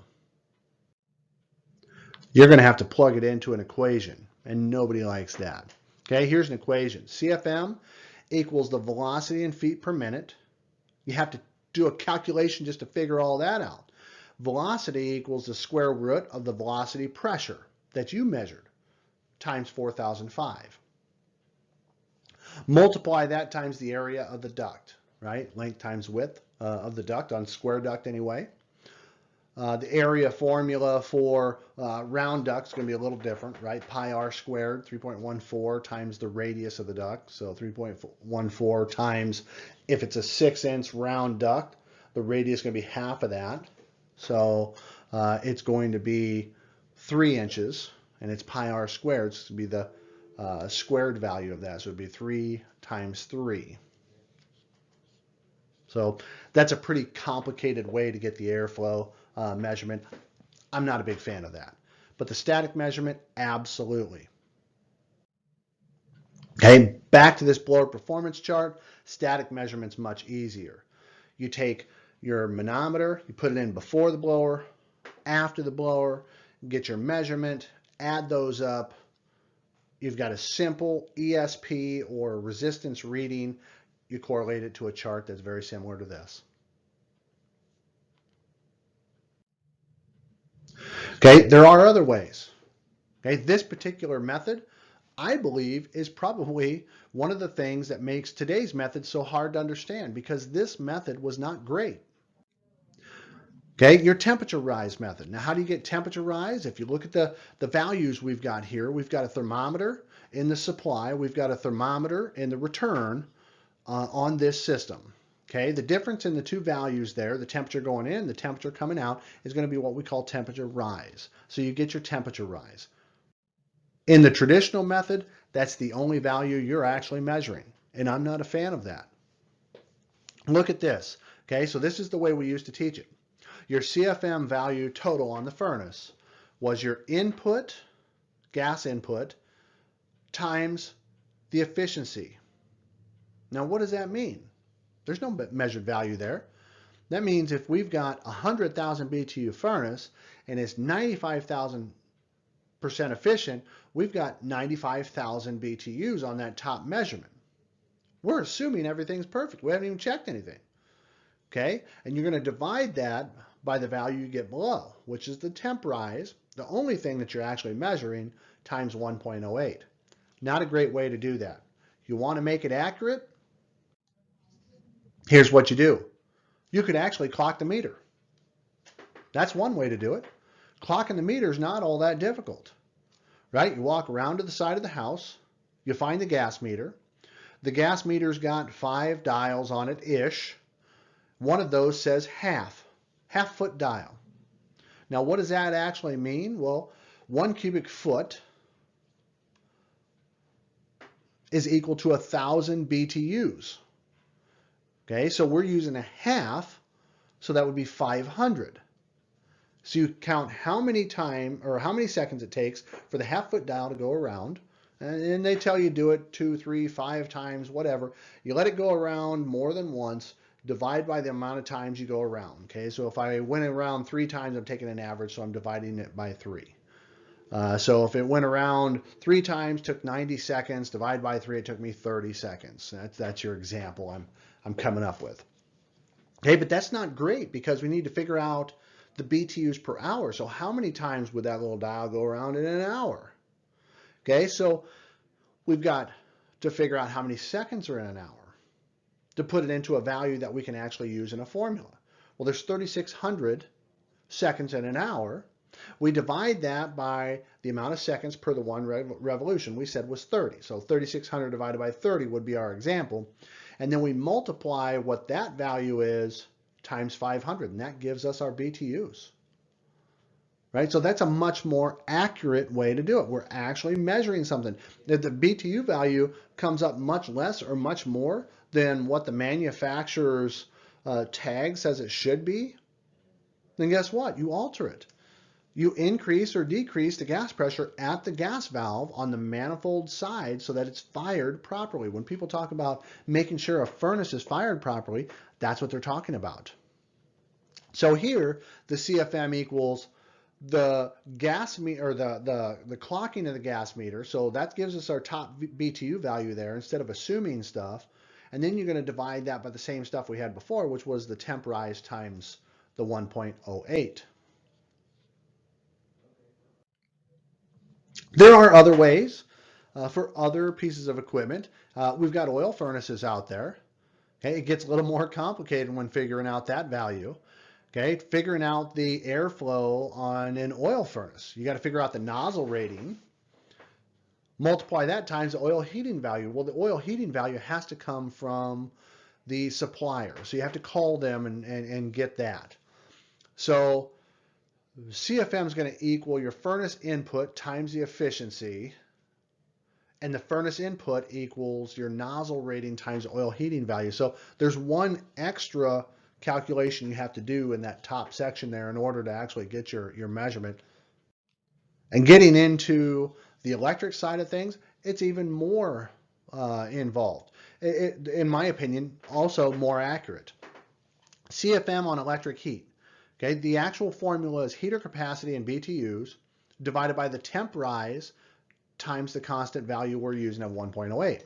you're going to have to plug it into an equation, and nobody likes that. Okay, here's an equation. CFM equals the velocity in feet per minute. You have to do a calculation just to figure all that out. Velocity equals the square root of the velocity pressure that you measured times 4,005. Multiply that times the area of the duct, right? Length times width of the duct on square duct anyway. The area formula for round duct is going to be a little different, right? Pi r squared, 3.14 times the radius of the duct. So 3.14 times, if it's a 6-inch round duct, the radius is going to be half of that. So it's going to be 3 inches, and it's pi r squared. It's going to be the squared value of that. So it would be 3 times 3. So that's a pretty complicated way to get the airflow measurement. I'm not a big fan of that. But the static measurement, absolutely. Okay, back to this blower performance chart. Static measurement's much easier. You take your manometer, you put it in before the blower, after the blower, get your measurement, add those up. You've got a simple ESP or resistance reading. You correlate it to a chart that's very similar to this. Okay, there are other ways. Okay, this particular method, I believe, is probably one of the things that makes today's method so hard to understand, because this method was not great. Okay, your temperature rise method. Now, how do you get temperature rise? If you look at the values we've got here, we've got a thermometer in the supply, we've got a thermometer in the return on this system. Okay, the difference in the two values there, the temperature going in, the temperature coming out, is going to be what we call temperature rise. So you get your temperature rise. In the traditional method, that's the only value you're actually measuring, and I'm not a fan of that. Look at this. Okay, so this is the way we used to teach it. Your CFM value total on the furnace was your input, gas input, times the efficiency. Now, what does that mean? There's no measured value there. That means if we've got a 100,000 BTU furnace and it's 95,000% efficient, we've got 95,000 BTUs on that top measurement. We're assuming everything's perfect. We haven't even checked anything. Okay, and you're going to divide that by the value you get below, which is the temp rise, the only thing that you're actually measuring, times 1.08. Not a great way to do that. You want to make it accurate? Here's what you do. You could actually clock the meter. That's one way to do it. Clocking the meter is not all that difficult, right? You walk around to the side of the house, you find the gas meter. The gas meter's got 5 dials on it-ish. One of those says half foot dial. Now, what does that actually mean? Well, 1 cubic foot is equal to 1,000 BTUs. Okay, so we're using a half, so that would be 500. So you count how many seconds it takes for the half foot dial to go around, and they tell you do it 2, 3, 5 times, whatever. You let it go around more than once, divide by the amount of times you go around. Okay, so if I went around 3 times, I'm taking an average, so I'm dividing it by 3. So if it went around 3 times, took 90 seconds, divide by 3, it took me 30 seconds. That's your example I'm coming up with. Okay, but that's not great because we need to figure out the BTUs per hour. So how many times would that little dial go around in an hour? Okay, so we've got to figure out how many seconds are in an hour to put it into a value that we can actually use in a formula. Well, there's 3,600 seconds in an hour. We divide that by the amount of seconds per the 1 revolution we said was 30. So 3,600 divided by 30 would be our example. And then we multiply what that value is times 500, and that gives us our BTUs. Right? So that's a much more accurate way to do it. We're actually measuring something. If the BTU value comes up much less or much more than what the manufacturer's tag says it should be, then guess what? You alter it. You increase or decrease the gas pressure at the gas valve on the manifold side so that it's fired properly. When people talk about making sure a furnace is fired properly, that's what they're talking about. So here, the CFM equals the gas meter, or the clocking of the gas meter. So that gives us our top BTU value there instead of assuming stuff. And then you're going to divide that by the same stuff we had before, which was the temp rise times the 1.08. There are other ways for other pieces of equipment. We've got oil furnaces out there. Okay, it gets a little more complicated when figuring out that value. Okay, figuring out the airflow on an oil furnace. You got to figure out the nozzle rating. Multiply that times the oil heating value. Well, the oil heating value has to come from the supplier. So you have to call them and get that. So CFM is going to equal your furnace input times the efficiency, and the furnace input equals your nozzle rating times oil heating value. So there's one extra calculation you have to do in that top section there in order to actually get your measurement. And getting into the electric side of things, it's even more involved. In my opinion, also more accurate. CFM on electric heat. Okay, the actual formula is heater capacity in BTUs divided by the temp rise times the constant value we're using of 1.08.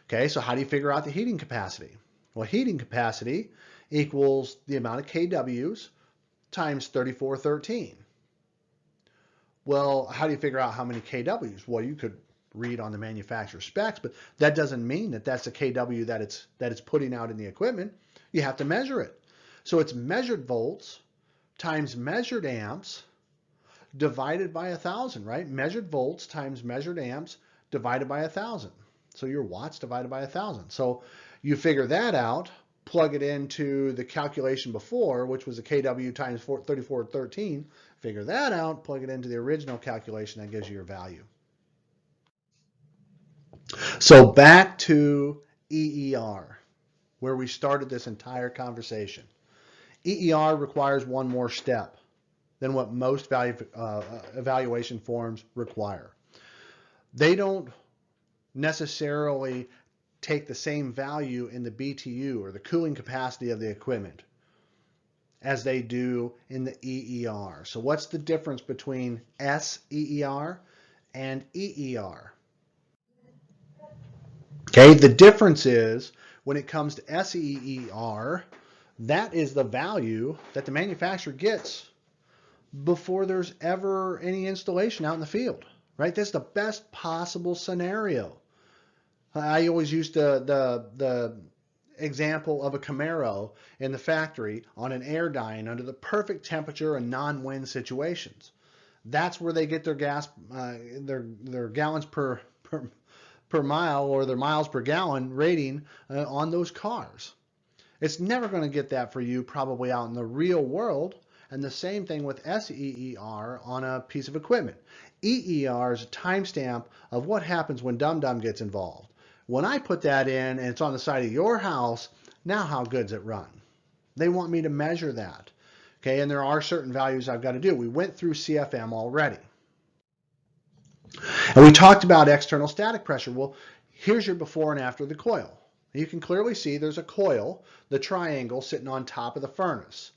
Okay, so how do you figure out the heating capacity? Well, heating capacity equals the amount of kWs times 3413. Well, how do you figure out how many kWs? Well, you could read on the manufacturer specs, but that doesn't mean that that's a kW that it's putting out in the equipment. You have to measure it. So it's measured volts times measured amps divided by 1,000, right? Measured volts times measured amps divided by 1,000. So your watts divided by 1,000. So you figure that out, plug it into the calculation before, which was a kW times 3413. Figure that out, plug it into the original calculation, that gives you your value. So back to EER, where we started this entire conversation. EER requires one more step than what most evaluation forms require. They don't necessarily take the same value in the BTU, or the cooling capacity of the equipment, as they do in the EER. So what's the difference between SEER and EER? Okay, the difference is when it comes to SEER, that is the value that the manufacturer gets before there's ever any installation out in the field, right? That's the best possible scenario. I always use the example of a Camaro in the factory on an air dyne under the perfect temperature and non-wind situations. That's where they get their gas, their gallons per mile, or their miles per gallon rating on those cars. It's never going to get that for you probably out in the real world. And the same thing with SEER on a piece of equipment. EER is a timestamp of what happens when dum-dum gets involved. When I put that in and it's on the side of your house, now how good's it run? They want me to measure that. Okay, and there are certain values I've got to do. We went through CFM already. And we talked about external static pressure. Well, here's your before and after the coil. You can clearly see there's a coil, the triangle, sitting on top of the furnace.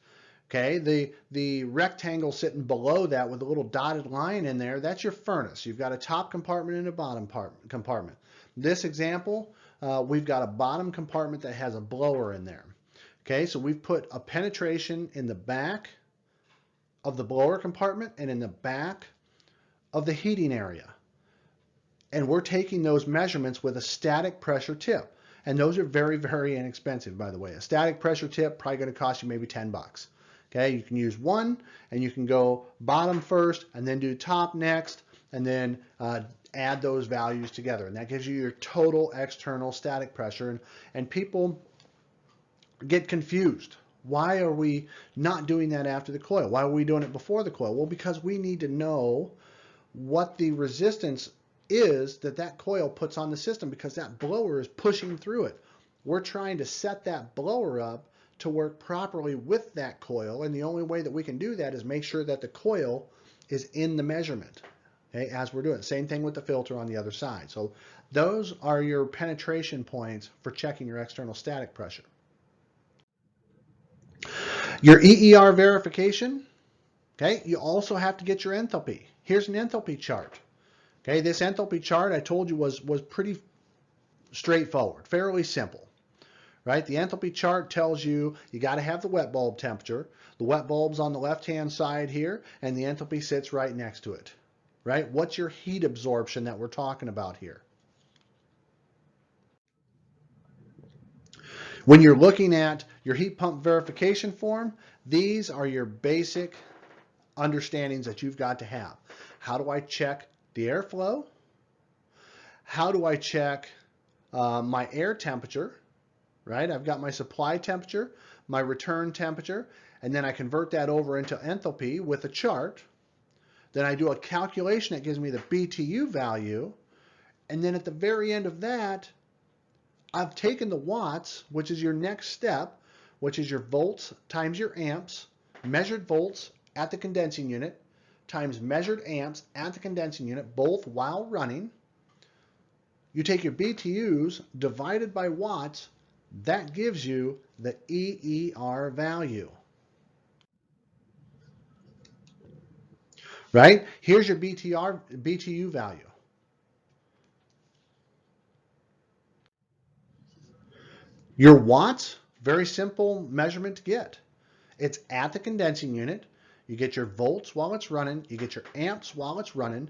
Okay, the rectangle sitting below that with a little dotted line in there, that's your furnace. You've got a top compartment and a bottom compartment. This example, we've got a bottom compartment that has a blower in there. Okay, so we've put a penetration in the back of the blower compartment and in the back of the heating area. And we're taking those measurements with a static pressure tip. And those are very, very inexpensive, by the way. A static pressure tip probably going to cost you maybe 10 bucks. Okay, you can use one, and you can go bottom first, and then do top next, and then add those values together. And that gives you your total external static pressure. And people get confused. Why are we not doing that after the coil? Why are we doing it before the coil? Well, because we need to know what the resistance is that coil puts on the system, because that blower is pushing through it. We're trying to set that blower up to work properly with that coil, and the only way that we can do that is make sure that the coil is in the measurement, okay, as we're doing it. Same thing with the filter on the other side. So those are your penetration points for checking your external static pressure. Your EER verification, okay, you also have to get your enthalpy. Here's an enthalpy chart. Okay, this enthalpy chart I told you was pretty straightforward, fairly simple. Right? The enthalpy chart tells you got to have the wet bulb temperature. The wet bulb's on the left-hand side here, and the enthalpy sits right next to it. Right? What's your heat absorption that we're talking about here? When you're looking at your heat pump verification form, these are your basic understandings that you've got to have. How do I check the airflow? How do I check my air temperature? Right? I've got my supply temperature, my return temperature, and then I convert that over into enthalpy with a chart. Then I do a calculation that gives me the BTU value, and then at the very end of that, I've taken the watts, which is your next step, which is your volts times your amps, measured volts at the condensing unit, times measured amps at the condensing unit, both while running. You take your BTUs divided by watts. That gives you the EER value. Right? Here's your BTU value. Your watts, very simple measurement to get. It's at the condensing unit. You get your volts while it's running. You get your amps while it's running.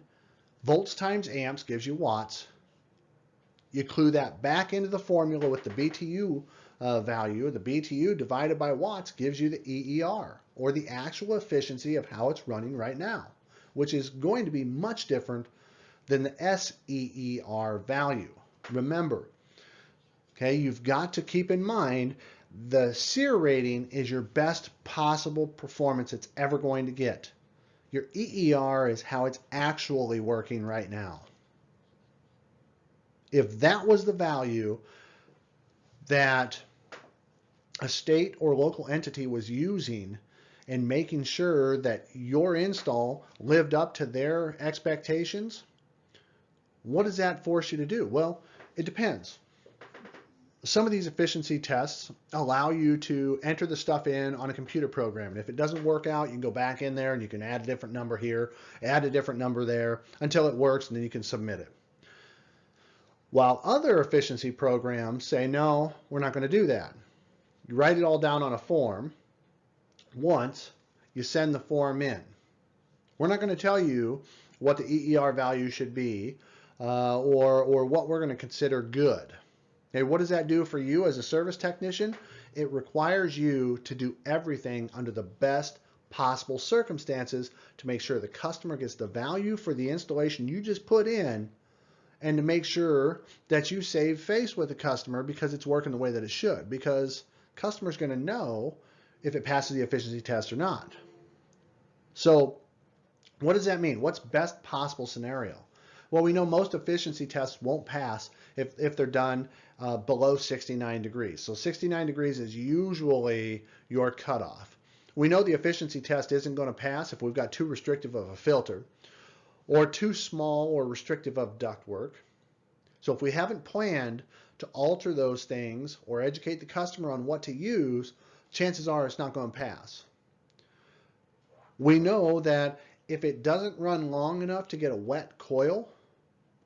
Volts times amps gives you watts. You clue that back into the formula with the BTU value. The BTU divided by watts gives you the EER, or the actual efficiency of how it's running right now, which is going to be much different than the SEER value. Remember, okay, you've got to keep in mind the SEER rating is your best possible performance it's ever going to get. Your EER is how it's actually working right now. If that was the value that a state or local entity was using and making sure that your install lived up to their expectations, what does that force you to do? Well, it depends. Some of these efficiency tests allow you to enter the stuff in on a computer program. And if it doesn't work out, you can go back in there and you can add a different number here, add a different number there until it works, and then you can submit it. While other efficiency programs say, no, we're not going to do that. You write it all down on a form. Once you send the form in, we're not going to tell you what the EER value should be or what we're going to consider good. Okay, what does that do for you as a service technician? It requires you to do everything under the best possible circumstances to make sure the customer gets the value for the installation you just put in, and to make sure that you save face with the customer because it's working the way that it should, because customer's going to know if it passes the efficiency test or not. So what does that mean? What's best possible scenario? Well, we know most efficiency tests won't pass if they're done below 69 degrees. So 69 degrees is usually your cutoff. We know the efficiency test isn't going to pass if we've got too restrictive of a filter or too small or restrictive of ductwork. So if we haven't planned to alter those things or educate the customer on what to use, chances are it's not going to pass. We know that if it doesn't run long enough to get a wet coil,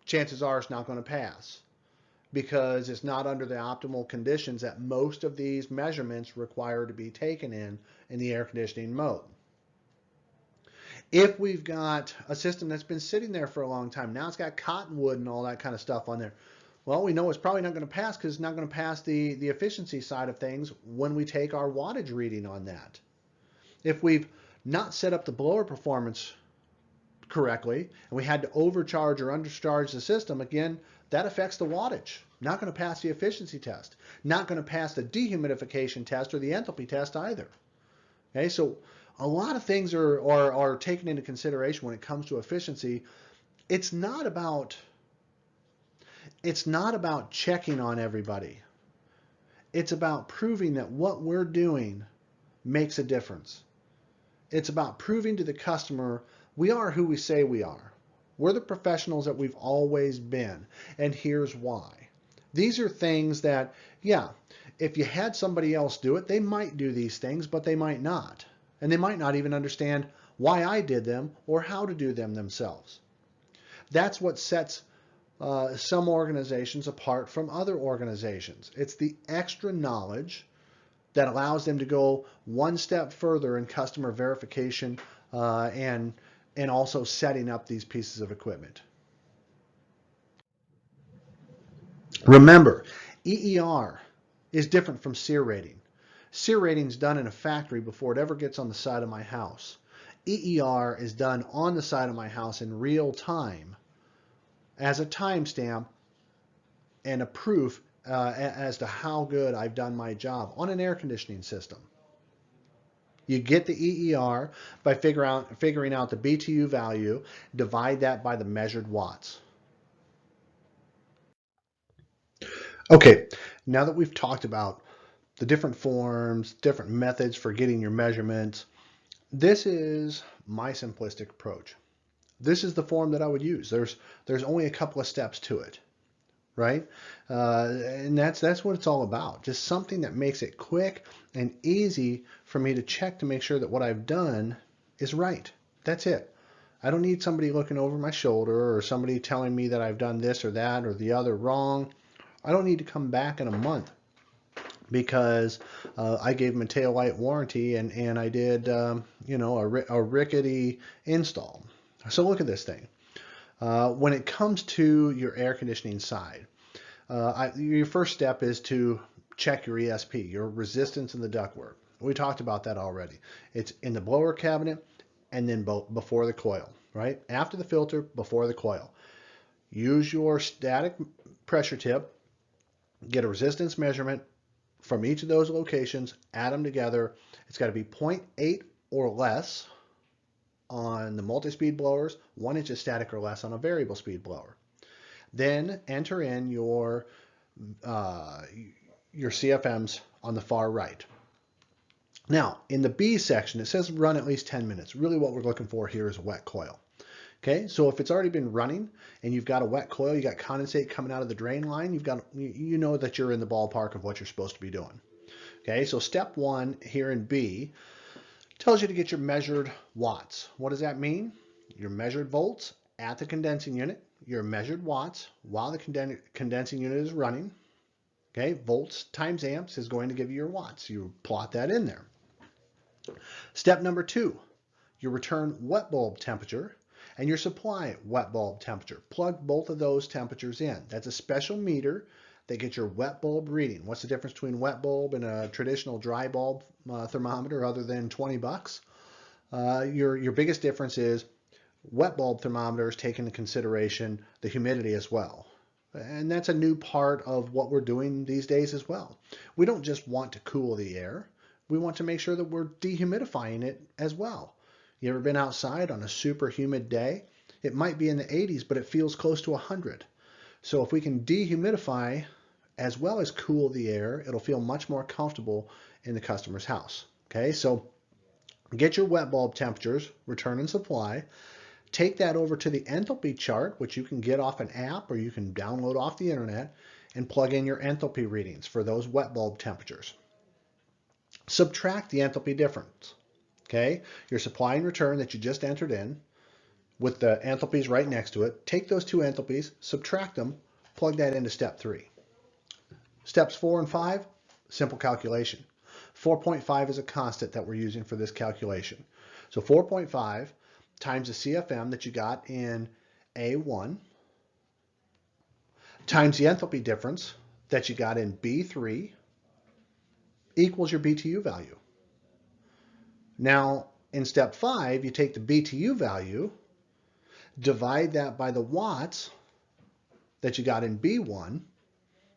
chances are it's not going to pass because it's not under the optimal conditions that most of these measurements require to be taken in the air conditioning mode. If we've got a system that's been sitting there for a long time, now it's got cottonwood and all that kind of stuff on there, well, we know it's probably not going to pass because it's not going to pass the efficiency side of things when we take our wattage reading on that. If we've not set up the blower performance correctly and we had to overcharge or undercharge the system, again, that affects the wattage. Not going to pass the efficiency test. Not going to pass the dehumidification test or the enthalpy test either. Okay, so a lot of things are taken into consideration when it comes to efficiency. It's not about checking on everybody. It's about proving that what we're doing makes a difference. It's about proving to the customer we are who we say we are. We're the professionals that we've always been, and here's why. These are things that, yeah, if you had somebody else do it, they might do these things, but they might not. And they might not even understand why I did them or how to do them themselves. That's what sets some organizations apart from other organizations. It's the extra knowledge that allows them to go one step further in customer verification and also setting up these pieces of equipment. Remember, EER is different from SEER rating. SEER rating is done in a factory before it ever gets on the side of my house. EER is done on the side of my house in real time as a timestamp and a proof as to how good I've done my job on an air conditioning system. You get the EER by figuring out the BTU value, divide that by the measured watts. Okay, now that we've talked about the different forms, different methods for getting your measurements, this is my simplistic approach. This is the form that I would use. There's only a couple of steps to it, right? And that's what it's all about. Just something that makes it quick and easy for me to check to make sure that what I've done is right. That's it. I don't need somebody looking over my shoulder or somebody telling me that I've done this or that or the other wrong. I don't need to come back in a month because I gave them a tail light warranty and I did a rickety install. So look at this thing. When it comes to your air conditioning side, your first step is to check your ESP, your resistance in the ductwork. We talked about that already. It's in the blower cabinet and then before the coil, right? After the filter, before the coil. Use your static pressure tip, get a resistance measurement from each of those locations, add them together. It's got to be 0.8 or less on the multi-speed blowers, 1 inch of static or less on a variable speed blower. Then enter in your CFMs on the far right. Now, in the B section, it says run at least 10 minutes. Really what we're looking for here is a wet coil. Okay, so if it's already been running and you've got a wet coil, you got condensate coming out of the drain line, you know that you're in the ballpark of what you're supposed to be doing. Okay, so step 1 here in B tells you to get your measured watts. What does that mean? Your measured volts at the condensing unit, your measured watts while the condensing unit is running. Okay, volts times amps is going to give you your watts. You plot that in there. Step number 2, your return wet bulb temperature and your supply wet bulb temperature. Plug both of those temperatures in. That's a special meter that gets your wet bulb reading. What's the difference between wet bulb and a traditional dry bulb thermometer other than 20 bucks? Your biggest difference is wet bulb thermometers take into consideration the humidity as well. And that's a new part of what we're doing these days as well. We don't just want to cool the air. We want to make sure that we're dehumidifying it as well. You ever been outside on a super humid day? It might be in the 80s, but it feels close to 100. So if we can dehumidify as well as cool the air, it'll feel much more comfortable in the customer's house. Okay, so get your wet bulb temperatures, return and supply. Take that over to the enthalpy chart, which you can get off an app or you can download off the internet, and plug in your enthalpy readings for those wet bulb temperatures. Subtract the enthalpy difference. Okay, your supply and return that you just entered in with the enthalpies right next to it. Take those two enthalpies, subtract them, plug that into step 3. Steps 4 and 5, simple calculation. 4.5 is a constant that we're using for this calculation. So 4.5 times the CFM that you got in A1 times the enthalpy difference that you got in B3 equals your BTU value. Now, in step 5, you take the BTU value, divide that by the watts that you got in B1.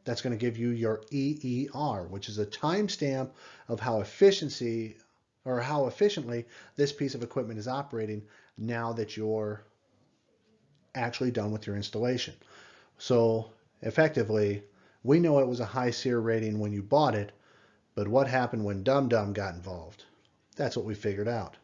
That's going to give you your EER, which is a timestamp of how efficiently this piece of equipment is operating now that you're actually done with your installation. So effectively, we know it was a high SEER rating when you bought it, but what happened when Dum Dum got involved? That's what we figured out.